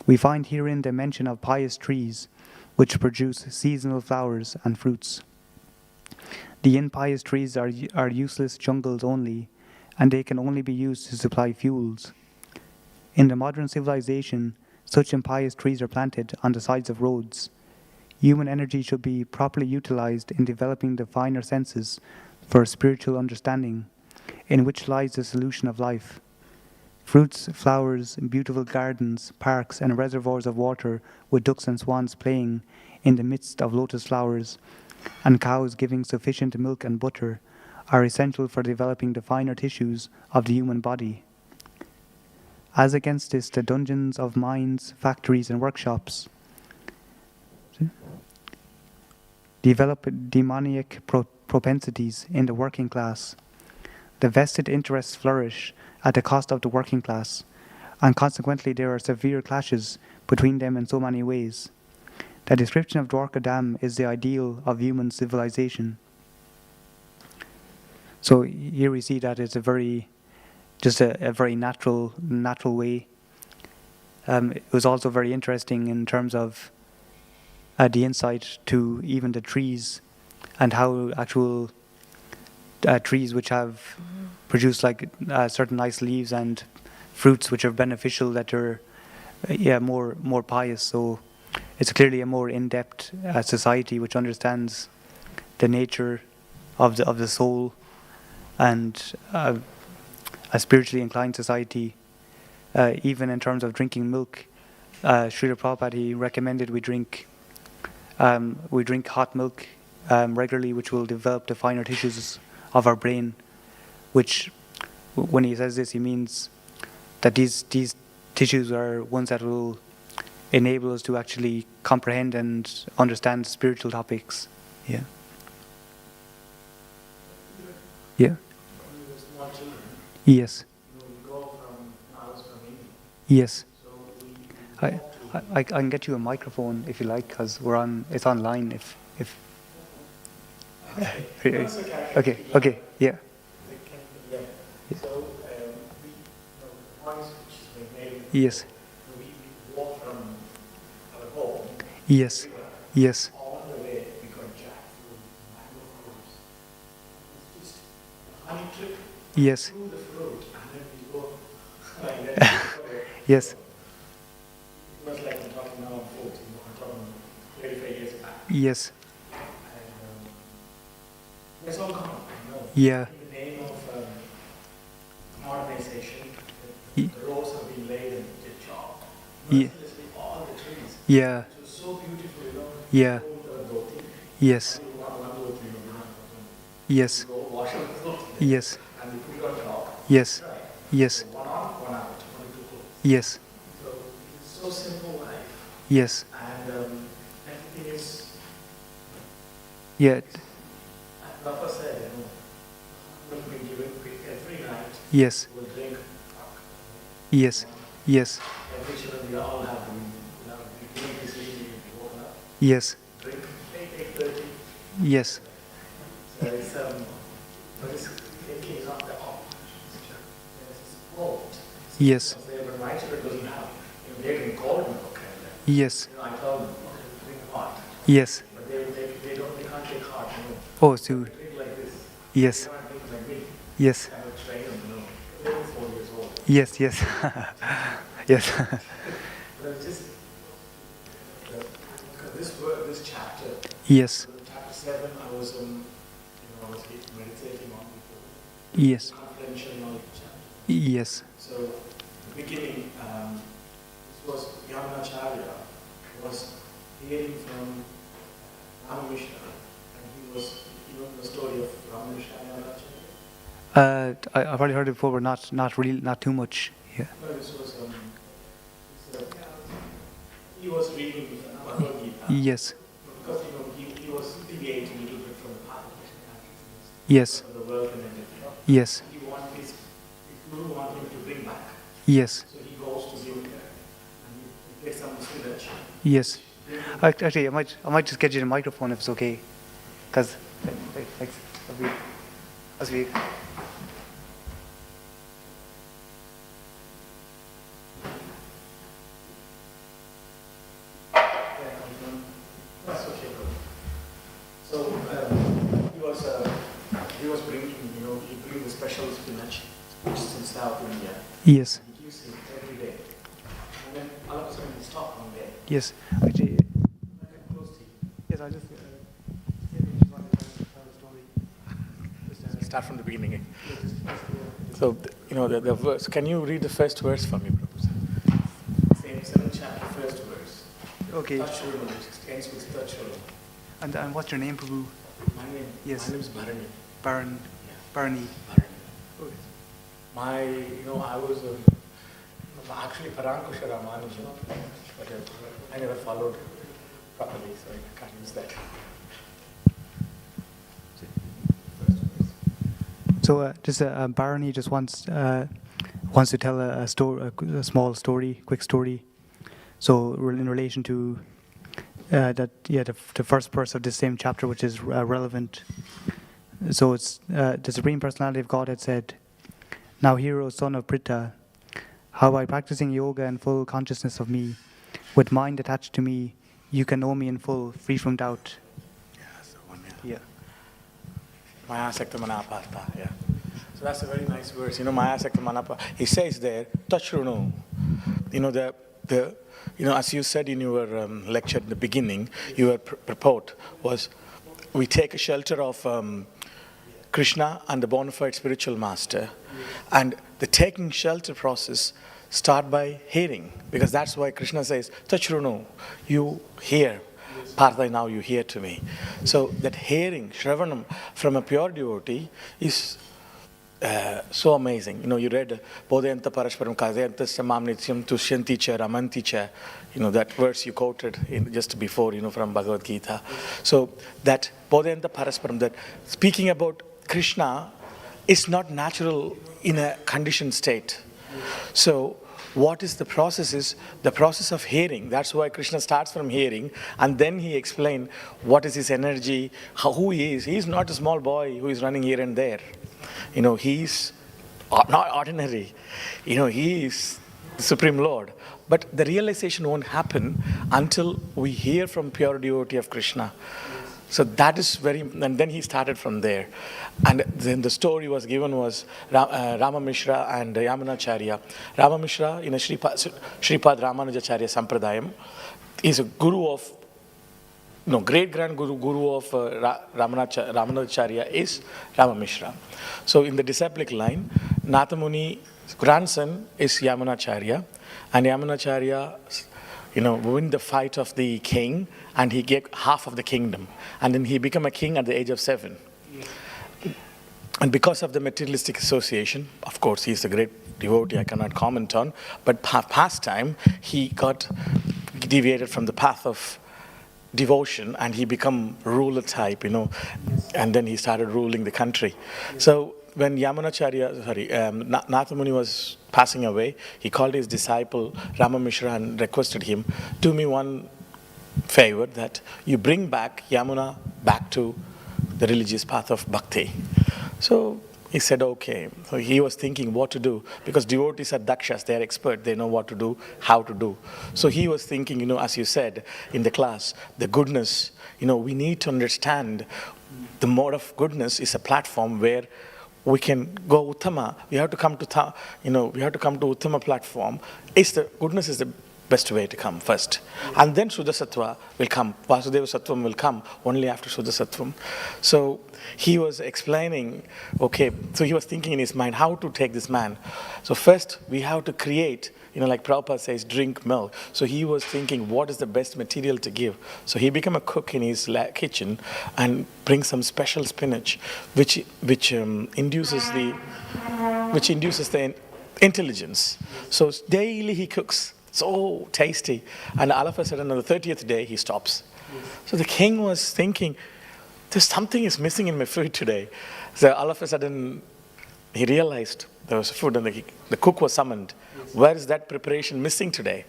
We find herein the mention of pious trees which produce seasonal flowers and fruits. The impious trees are useless jungles only, and they can only be used to supply fuels. In the modern civilization, such impious trees are planted on the sides of roads. Human energy should be properly utilized in developing the finer senses for spiritual understanding, in which lies the solution of life. Fruits, flowers, beautiful gardens, parks, and reservoirs of water with ducks and swans playing in the midst of lotus flowers, and cows giving sufficient milk and butter are essential for developing the finer tissues of the human body. As against this, the dungeons of mines, factories, and workshops develop demoniac propensities in the working class. The vested interests flourish at the cost of the working class, and consequently there are severe clashes between them in so many ways. The description of Dwarka Dam is the ideal of human civilization. So here we see that it's a very natural way. It was also very interesting in terms of the insight to even the trees and how actual trees which have produced like certain nice leaves and fruits which are beneficial, that are more pious. So it's clearly a more in-depth society which understands the nature of the soul, and a spiritually inclined society. Even in terms of drinking milk, Srila Prabhupada, he recommended we drink hot milk regularly, which will develop the finer tissues of our brain. Which, when he says this, he means that these tissues are ones that will enable us to actually comprehend and understand spiritual topics. Yeah. Yeah. Yes. Yes. I can get you a microphone if you like, because it's online. If okay, yeah. So, the points which is made, Yes. we walk from our home, Yes. river, Yes. all the way, we got jackfruit, mango fruits. It's just a honey trip Yes. through the fruit, and then we go like that. Yes. It was like I'm talking now on 40, I'm talking 35 years back. Yes. And it's all gone, Yeah. In the name of modernization, Ye- the roads have been laid and the job. Ye- Mercilessly, all the trees. Yeah. It was so beautiful, Yeah. Yes. Yes. Yes. And we put it on top. Yes. Right. Yes. One on, one out, only two clothes. Yes. So it's so simple life. Yes. And everything is, Yeah. and Papa said, we'll be given every night, Yes. we'll drink. Yes. Yes. Every children, we all have been, we drink this evening, we woken up, Yes. drink 8:30. Yes. So it's, but it's thinking is not the option. It's sport. Yes. But my children doesn't have, they can call them, okay. Yes. I tell them, okay, drink hot. Yes. But they can't take hot, Oh, so Drink like this. yes. They can't drink like me. Yes. I would train them, They're 4 years old. Yes. Yes. Yes. But it's just, because this chapter, Yes. chapter 7, I was meditating on before. Yes. Confidential knowledge chapter. Yes. So, the beginning, this was Yamunacharya was hearing from Rama Mishra, and he knows the story of Rama Mishra and I've probably heard it before, but not too much. Yeah. No, this was, he was reading Bhagavad Gita. Yes. Because he was deviating a little bit from the path of Krishna consciousness, Yes. of the world and everything. Yes. His guru wanted him to bring back. Yes. So he goes to him and he takes some spinach. Yes. Actually, I might just get you the microphone if it's okay, because as we That's okay, bro. So he was bringing, he brings the special spinach, which is in South India. yes. He gives him every day. And then all of a sudden he stopped one day. Yes. Actually, Like a close to you. yes. I just just wanted to tell a story. Start from the beginning. So, the verse, can you read the first verse for me, Prabhu? Same 7th chapter, first verse. Okay. Tachurun, which ends with Tachurun. And what's your name, Prabhu? My name? Yes. My name is Bharani. Baron. Barney. Bharani. I was actually Parankusha Ramanuja, but I never followed properly, so I can't use that. So, Barney just wants to tell a story, a small story, quick story. So, in relation to the first verse of this same chapter, which is relevant. So, it's the Supreme Personality of God had said, "Now hear, O son of Pritha, how by practicing yoga and full consciousness of me, with mind attached to me, you can know me in full, free from doubt." Yeah, that's the one, Yeah. Maya Sakta Manapata, yeah. So that's a very nice verse. Maya Sakta Manapa. He says there, Tachrunu. As you said in your lecture in the beginning, your purport was, we take a shelter of Krishna and the bona fide spiritual master, and the taking shelter process start by hearing, because that's why Krishna says, Tachrunu, you hear. Partha, now you hear to me. So that hearing, Shravanam, from a pure devotee is so amazing. You read Bodhayanta Parashparam Kazayantasya Mamnityam Tushyanti Cha Ramanti Cha, that verse you quoted just before, from Bhagavad Gita. So that Bodhayanta Parashparam, that speaking about Krishna is not natural in a conditioned state. So what is the process is the process of hearing. That's why Krishna starts from hearing, and then he explains what is his energy, who he is. He's not a small boy who is running here and there. He's not ordinary. He is the Supreme Lord. But the realization won't happen until we hear from pure devotee of Krishna. So that is and then he started from there. And then the story was given was Rama Mishra and Yamunacharya. Rama Mishra in a Shripad Ramanujacharya Sampradayam is a guru of, great grand guru of Ramanujacharya is Rama Mishra. So in the disciplic line, Nathamuni's grandson is Yamunacharya, and Yamunacharya win the fight of the king, and he gave half of the kingdom. And then he became a king at the age of 7. And because of the materialistic association, of course, he's a great devotee, I cannot comment on, but past time, he got deviated from the path of devotion, and he become ruler type, and then he started ruling the country. So when Nathamuni was passing away, he called his disciple Rama Mishra and requested him, do me one favor, that you bring back Yamuna back to the religious path of bhakti. So he said, okay. So he was thinking what to do, because devotees are dakshas, they are expert, they know what to do, how to do. So he was thinking, as you said in the class, the goodness, we need to understand the mode of goodness is a platform where we can go Uttama. We have to come to Uttama platform. Goodness is the best way to come first. And then Shuddha Sattva will come. Vasudeva Sattvam will come only after Shuddha Sattvam. So he was explaining, so he was thinking in his mind how to take this man. So first we have to create, like Prabhupada says, drink milk. So he was thinking, what is the best material to give? So he became a cook in his kitchen and brings some special spinach, which induces the intelligence. So daily he cooks, so tasty. And all of a sudden, on the 30th day, he stops. So the king was thinking, there's something is missing in my food today. So all of a sudden, he realized there was food, and the cook was summoned. Where is that preparation missing today?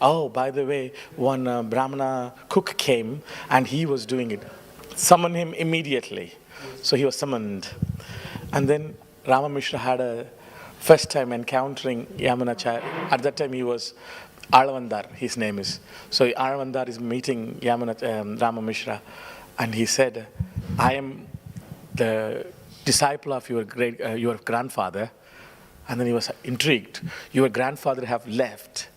Oh, by the way, one Brahmana cook came, and he was doing it. Summon him immediately. So he was summoned. And then Rama Mishra had a first time encountering Yamunacharya. At that time, he was Alavandar, his name is. So Alavandar is meeting Rama Mishra, and he said, I am the disciple of your grandfather. And then he was intrigued. Your grandfather have left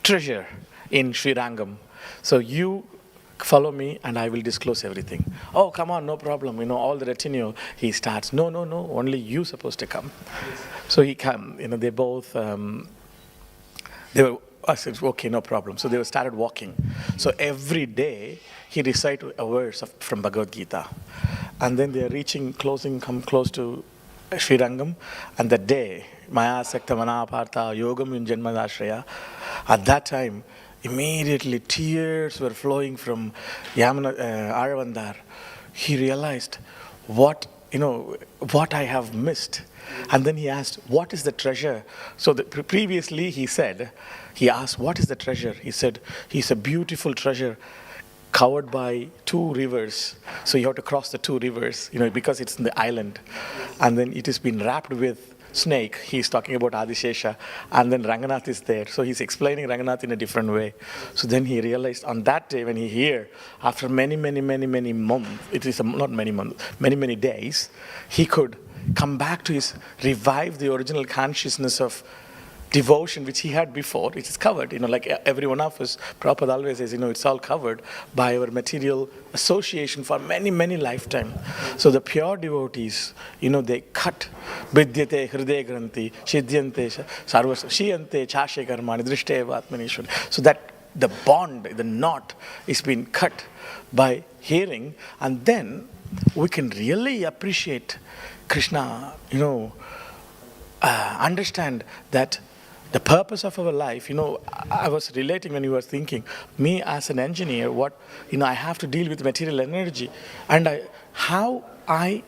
treasure in Sri Rangam. So you follow me and I will disclose everything. Oh, come on, no problem. All the retinue, he starts. No, only you supposed to come. So he come, they both, I said, okay, no problem. So they started walking. So every day he recited a verse from Bhagavad Gita. And then they are come close to Sri Rangam. And that day, Maya Sakta Manapartha Yogam Yunjanmadashraya, at that time, immediately tears were flowing from Aravandar. He realized what I have missed. And then he asked, what is the treasure? So previously he asked, what is the treasure? He said, it's a beautiful treasure covered by 2 rivers. So you have to cross the 2 rivers, because it's in the island. And then it has been wrapped with snake. He's talking about Adishesha. And then Ranganath is there. So he's explaining Ranganath in a different way. So then he realized on that day when he here, after many months, it is not many months, many days, he could come back to revive the original consciousness of devotion which he had before. It is covered, like every one of us, Prabhupada always says, it's all covered by our material association for many lifetimes. So the pure devotees, they cut vidyate hriday granthi, siddhyante sarvas, shiyante chashe karmani, drishteva atmanishwar. So that the bond, the knot is being cut by hearing, and then we can really appreciate Krishna, understand that the purpose of our life, I was relating when you were thinking, me as an engineer, I have to deal with material energy, and how I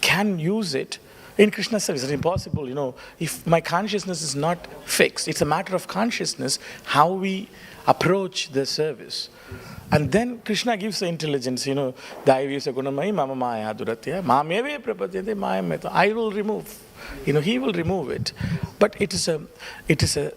can use it in Krishna's service. It's impossible, if my consciousness is not fixed. It's a matter of consciousness, how we approach the service. And then Krishna gives the intelligence, Daivisa gunamai mama maya duratya, mameve prapadyate mayam. I will remove. He will remove it. But it is a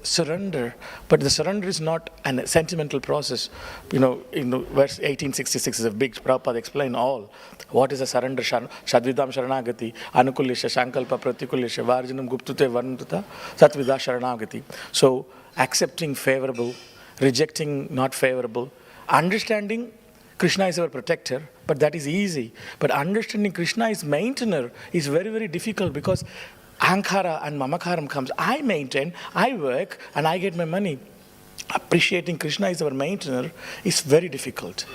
surrender. But the surrender is not a sentimental process. In verse 1866 is a big, Prabhupada explain all. What is a surrender? Shadvidam Sharanagati, Anukulisha, Shankalpa, Pratikulisha, Varjanam, Guptute, Varnatuta, Satvida Sharanagati. So accepting favorable, rejecting not favorable, understanding Krishna is our protector, but that is easy. But understanding Krishna is maintainer is very difficult, because Ankara and Mamakaram comes. I maintain, I work, and I get my money. Appreciating Krishna is our maintainer is very difficult.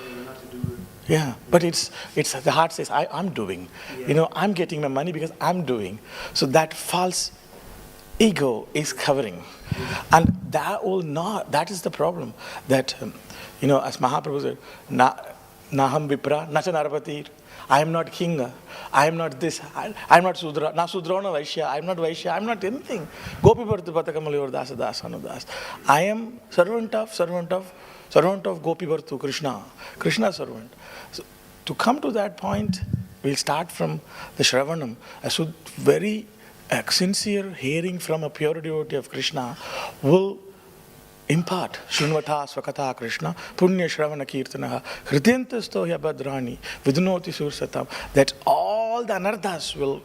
Yeah, but it's the heart says, I'm doing. I'm getting my money because I'm doing. So that false ego is covering. And that is the problem. That, as Mahaprabhu said, Naham Vipra, Nacha Narapati, I am not king, I am not this, I am not Sudra, Na Sudrana Vaishya, I am not Vaishya, I am not anything. Gopi Bhartu Patakamali Dasa Das Anudas. I am servant of Gopi Bhartu, Krishna servant. So, to come to that point, we'll start from the Shravanam. A very sincere hearing from a pure devotee of Krishna will impart Shrunvata Swakata Krishna Punya Shravana Kirtanaha Hridyantasto Yabadrani Vidunoti Sursatam, that all the anarthas will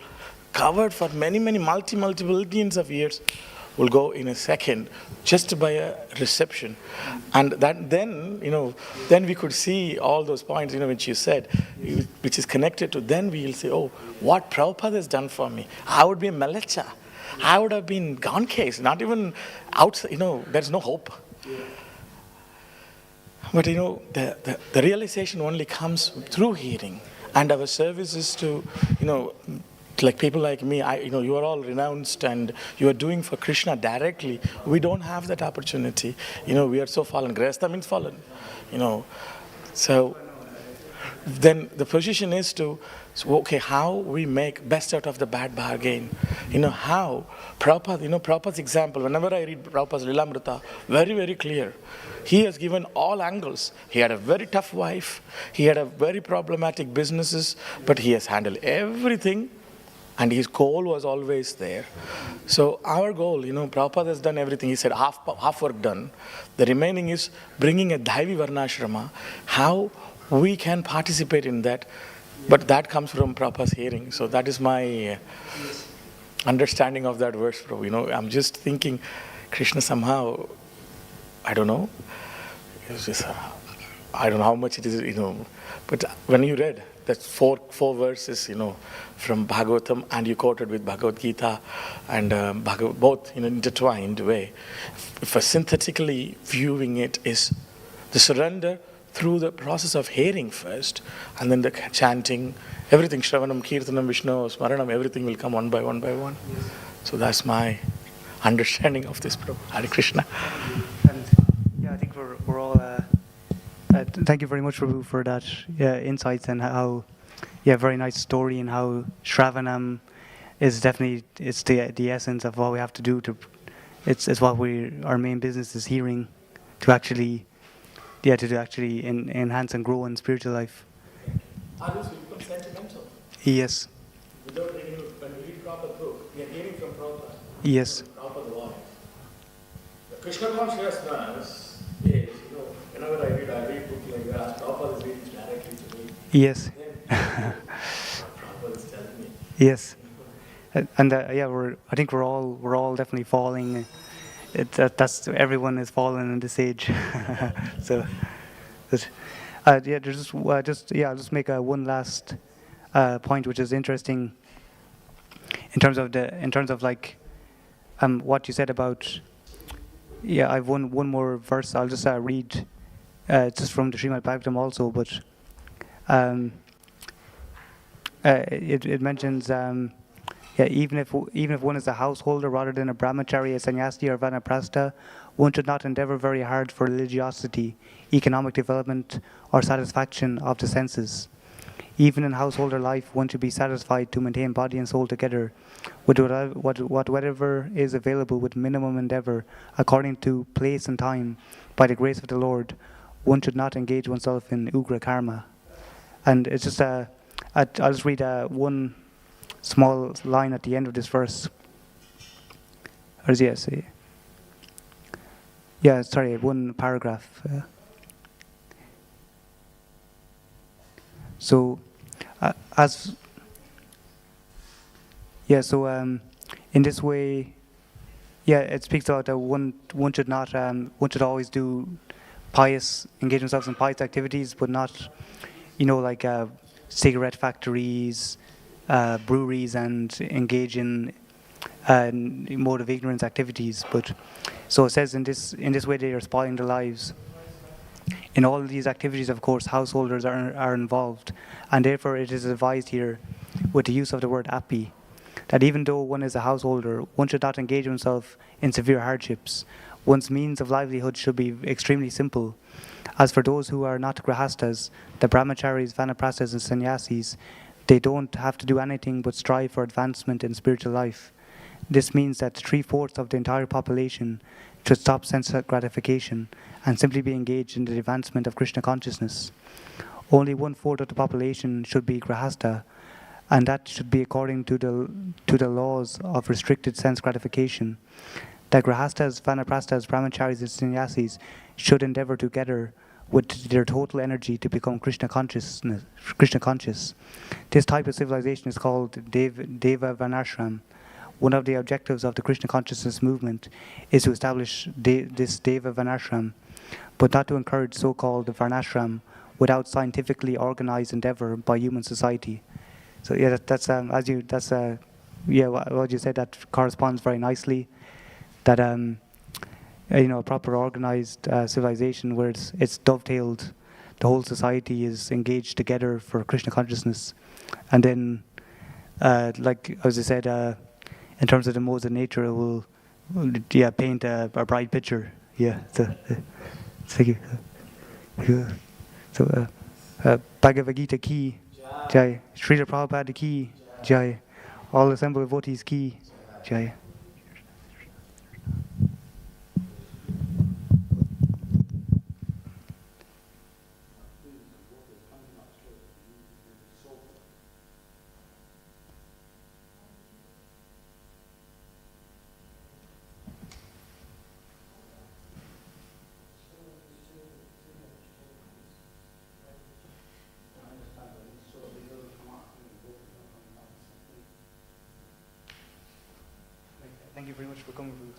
covered for many multiple billions of years will go in a second just by a reception. And that then we could see all those points, which you said, which is connected to, then we will say, oh, what Prabhupada has done for me. I would be a Malacha. I would have been gone case, not even outside, there's no hope. But the realization only comes through hearing. And our service is to, like people like me, you are all renounced and you are doing for Krishna directly. We don't have that opportunity. We are so fallen. Grahastha means fallen. So then the position is how we make best out of the bad bargain. How Prabhupada's example, whenever I read Prabhupada's Lilamrita, very, very clear. He has given all angles. He had a very tough wife. He had a very problematic businesses, but he has handled everything. And his goal was always there. So our goal, Prabhupada has done everything. He said half work done. The remaining is bringing a Dhaivi Varnashrama. How we can participate in that. But that comes from Prabhupada's hearing. So that is my understanding of that verse, Prabhu. I'm just thinking Krishna somehow, I don't know. It's just, I don't know how much it is, But when you read that four verses, from Bhagavatam, and you quoted with Bhagavad Gita and both intertwined way. If synthetically viewing it is the surrender through the process of hearing first, and then the chanting, everything, Shravanam, Kirtanam, Vishnu, Smaranam, everything will come one by one by one. So that's my understanding of this, Prabhu. Hare Krishna. And yeah, I think we're all. Thank you very much, Prabhu, for that insights and how, very nice story, and how Shravanam is definitely the essence of what we have to do to. It's what our main business is hearing, to actually enhance and grow in spiritual life. Others will become sentimental. Yes. Without when we read Prabhupada book, we are hearing from Prabhupada. Yes. Prabhupada voice. The Krishna consciousness is, whenever I read book like that, Prabhupada is reading directly to me. Yes. Prabhupada is telling me. Yes. And I think we're all definitely falling. That's everyone is falling in this age. So, I'll just make one last point, which is interesting in terms of like what you said about. Yeah, I've one more verse. I'll just read just from the Srimad Bhagavatam also, but it mentions. Even if one is a householder rather than a brahmachari, a sannyasi, or vanaprastha, one should not endeavor very hard for religiosity, economic development, or satisfaction of the senses. Even in householder life, one should be satisfied to maintain body and soul together with whatever is available with minimum endeavor, according to place and time, by the grace of the Lord. One should not engage oneself in ugra karma. And it's just I'll just read one small line at the end of this verse. Or yes, one paragraph. In this way, it speaks about that one should always engage themselves in pious activities, but not, like cigarette factories, breweries, and engage in mode of ignorance activities. But so it says in this way they are spoiling their lives. In all of these activities, of course, householders are involved, and therefore it is advised here, with the use of the word api, that even though one is a householder, one should not engage oneself in severe hardships. One's means of livelihood should be extremely simple. As for those who are not grahastas, the brahmacharis, vanaprasthas, and sannyasis, they don't have to do anything but strive for advancement in spiritual life. This means that 3/4 of the entire population should stop sense gratification and simply be engaged in the advancement of Krishna consciousness. Only 1/4 of the population should be grahasta, and that should be according to the laws of restricted sense gratification. The grahastas, vanaprasthas, brahmacharis, and sannyasis should endeavor together with their total energy to become Krishna conscious. This type of civilization is called Deva Varnashram. One of the objectives of the Krishna consciousness movement is to establish this Deva Varnashram, but not to encourage so-called Varnashram without scientifically organized endeavor by human society. So that's yeah, what you said, that corresponds very nicely. That a proper organized civilization where it's dovetailed, the whole society is engaged together for Krishna consciousness, and then like as I said, in terms of the modes of nature, it will paint a bright picture. Yeah. So, thank you. Yeah. So Bhagavad Gita ki jai, Srila Prabhupada ki jai, all assembled devotees ki jai. Thank you very much for coming.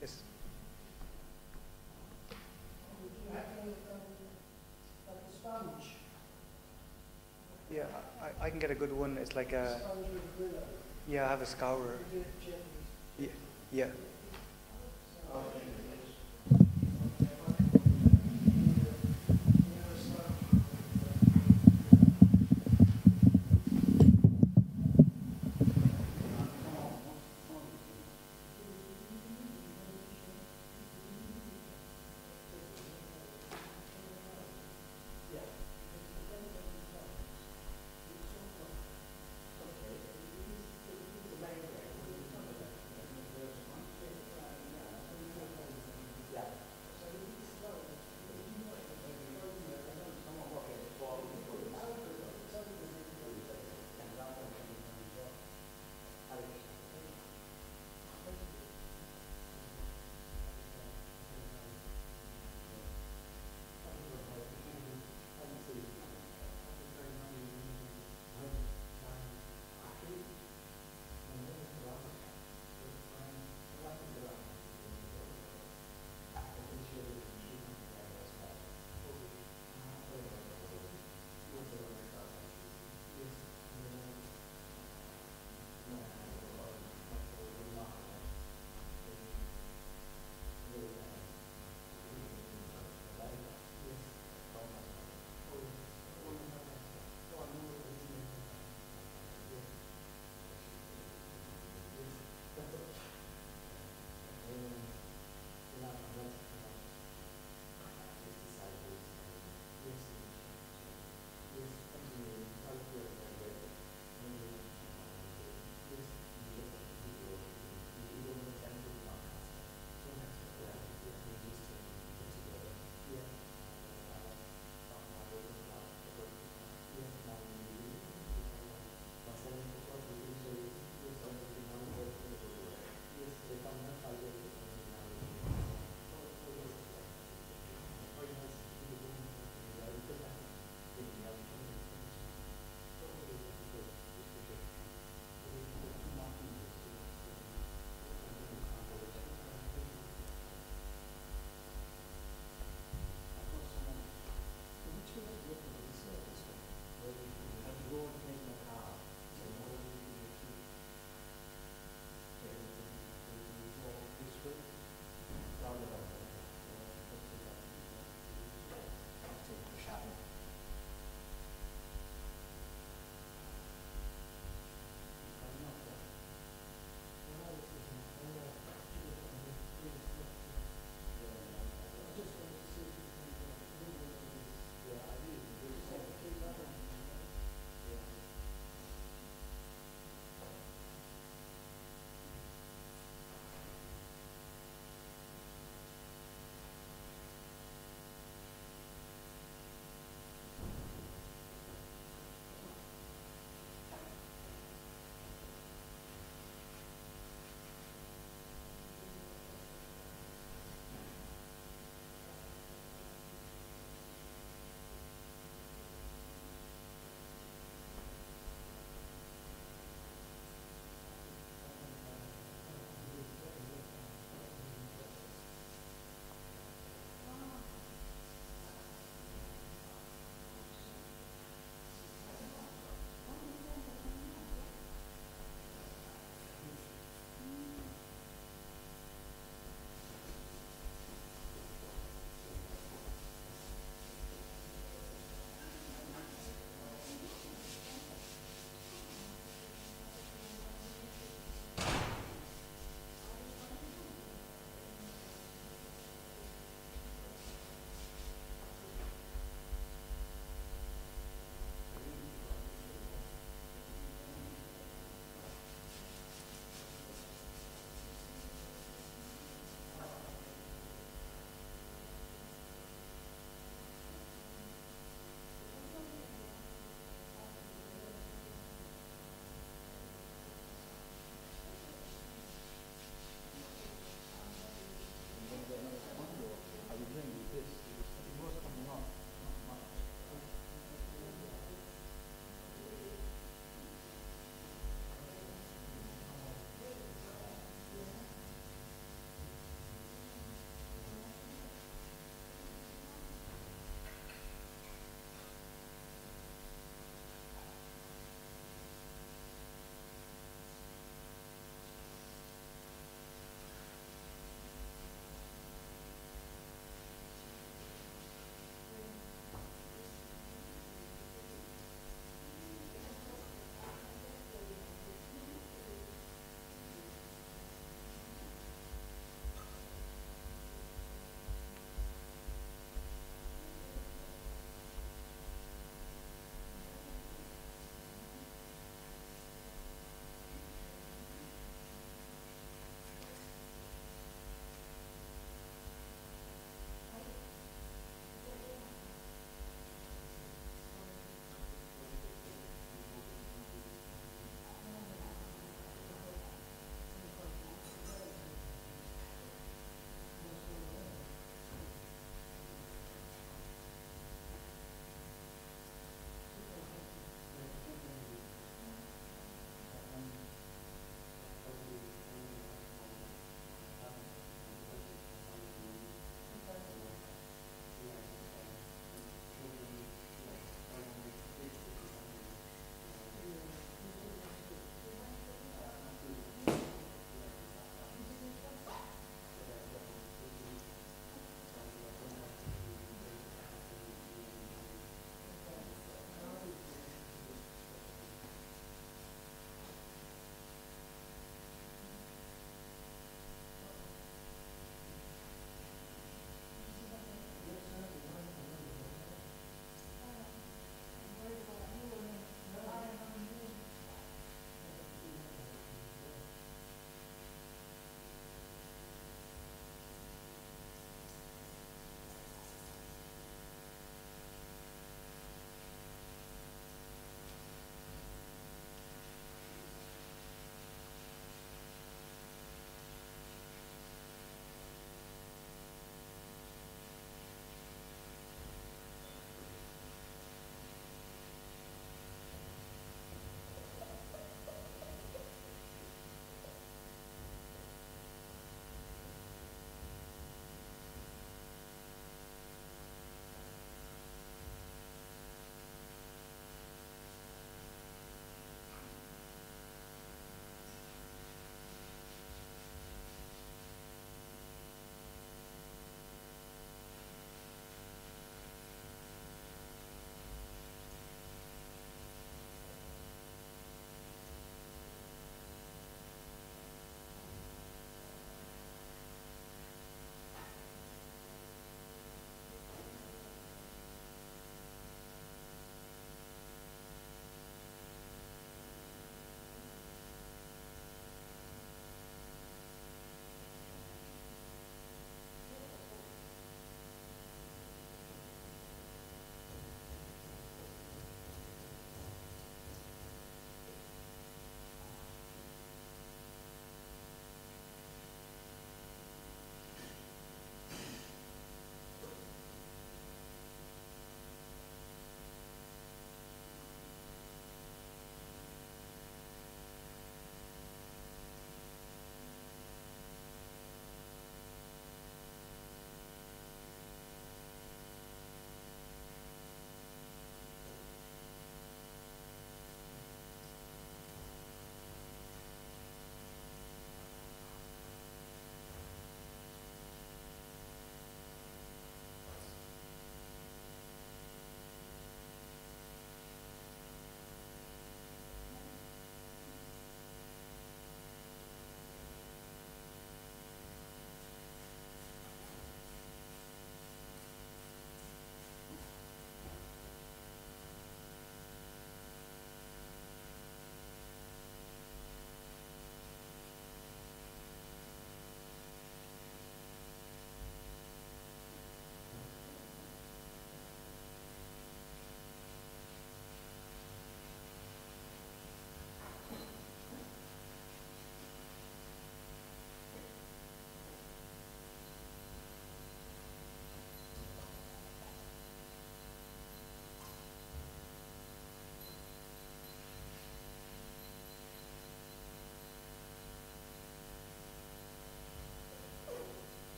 Yes. Yeah, I can get a good one. It's like a, yeah, I have a scourer. Yeah, yeah.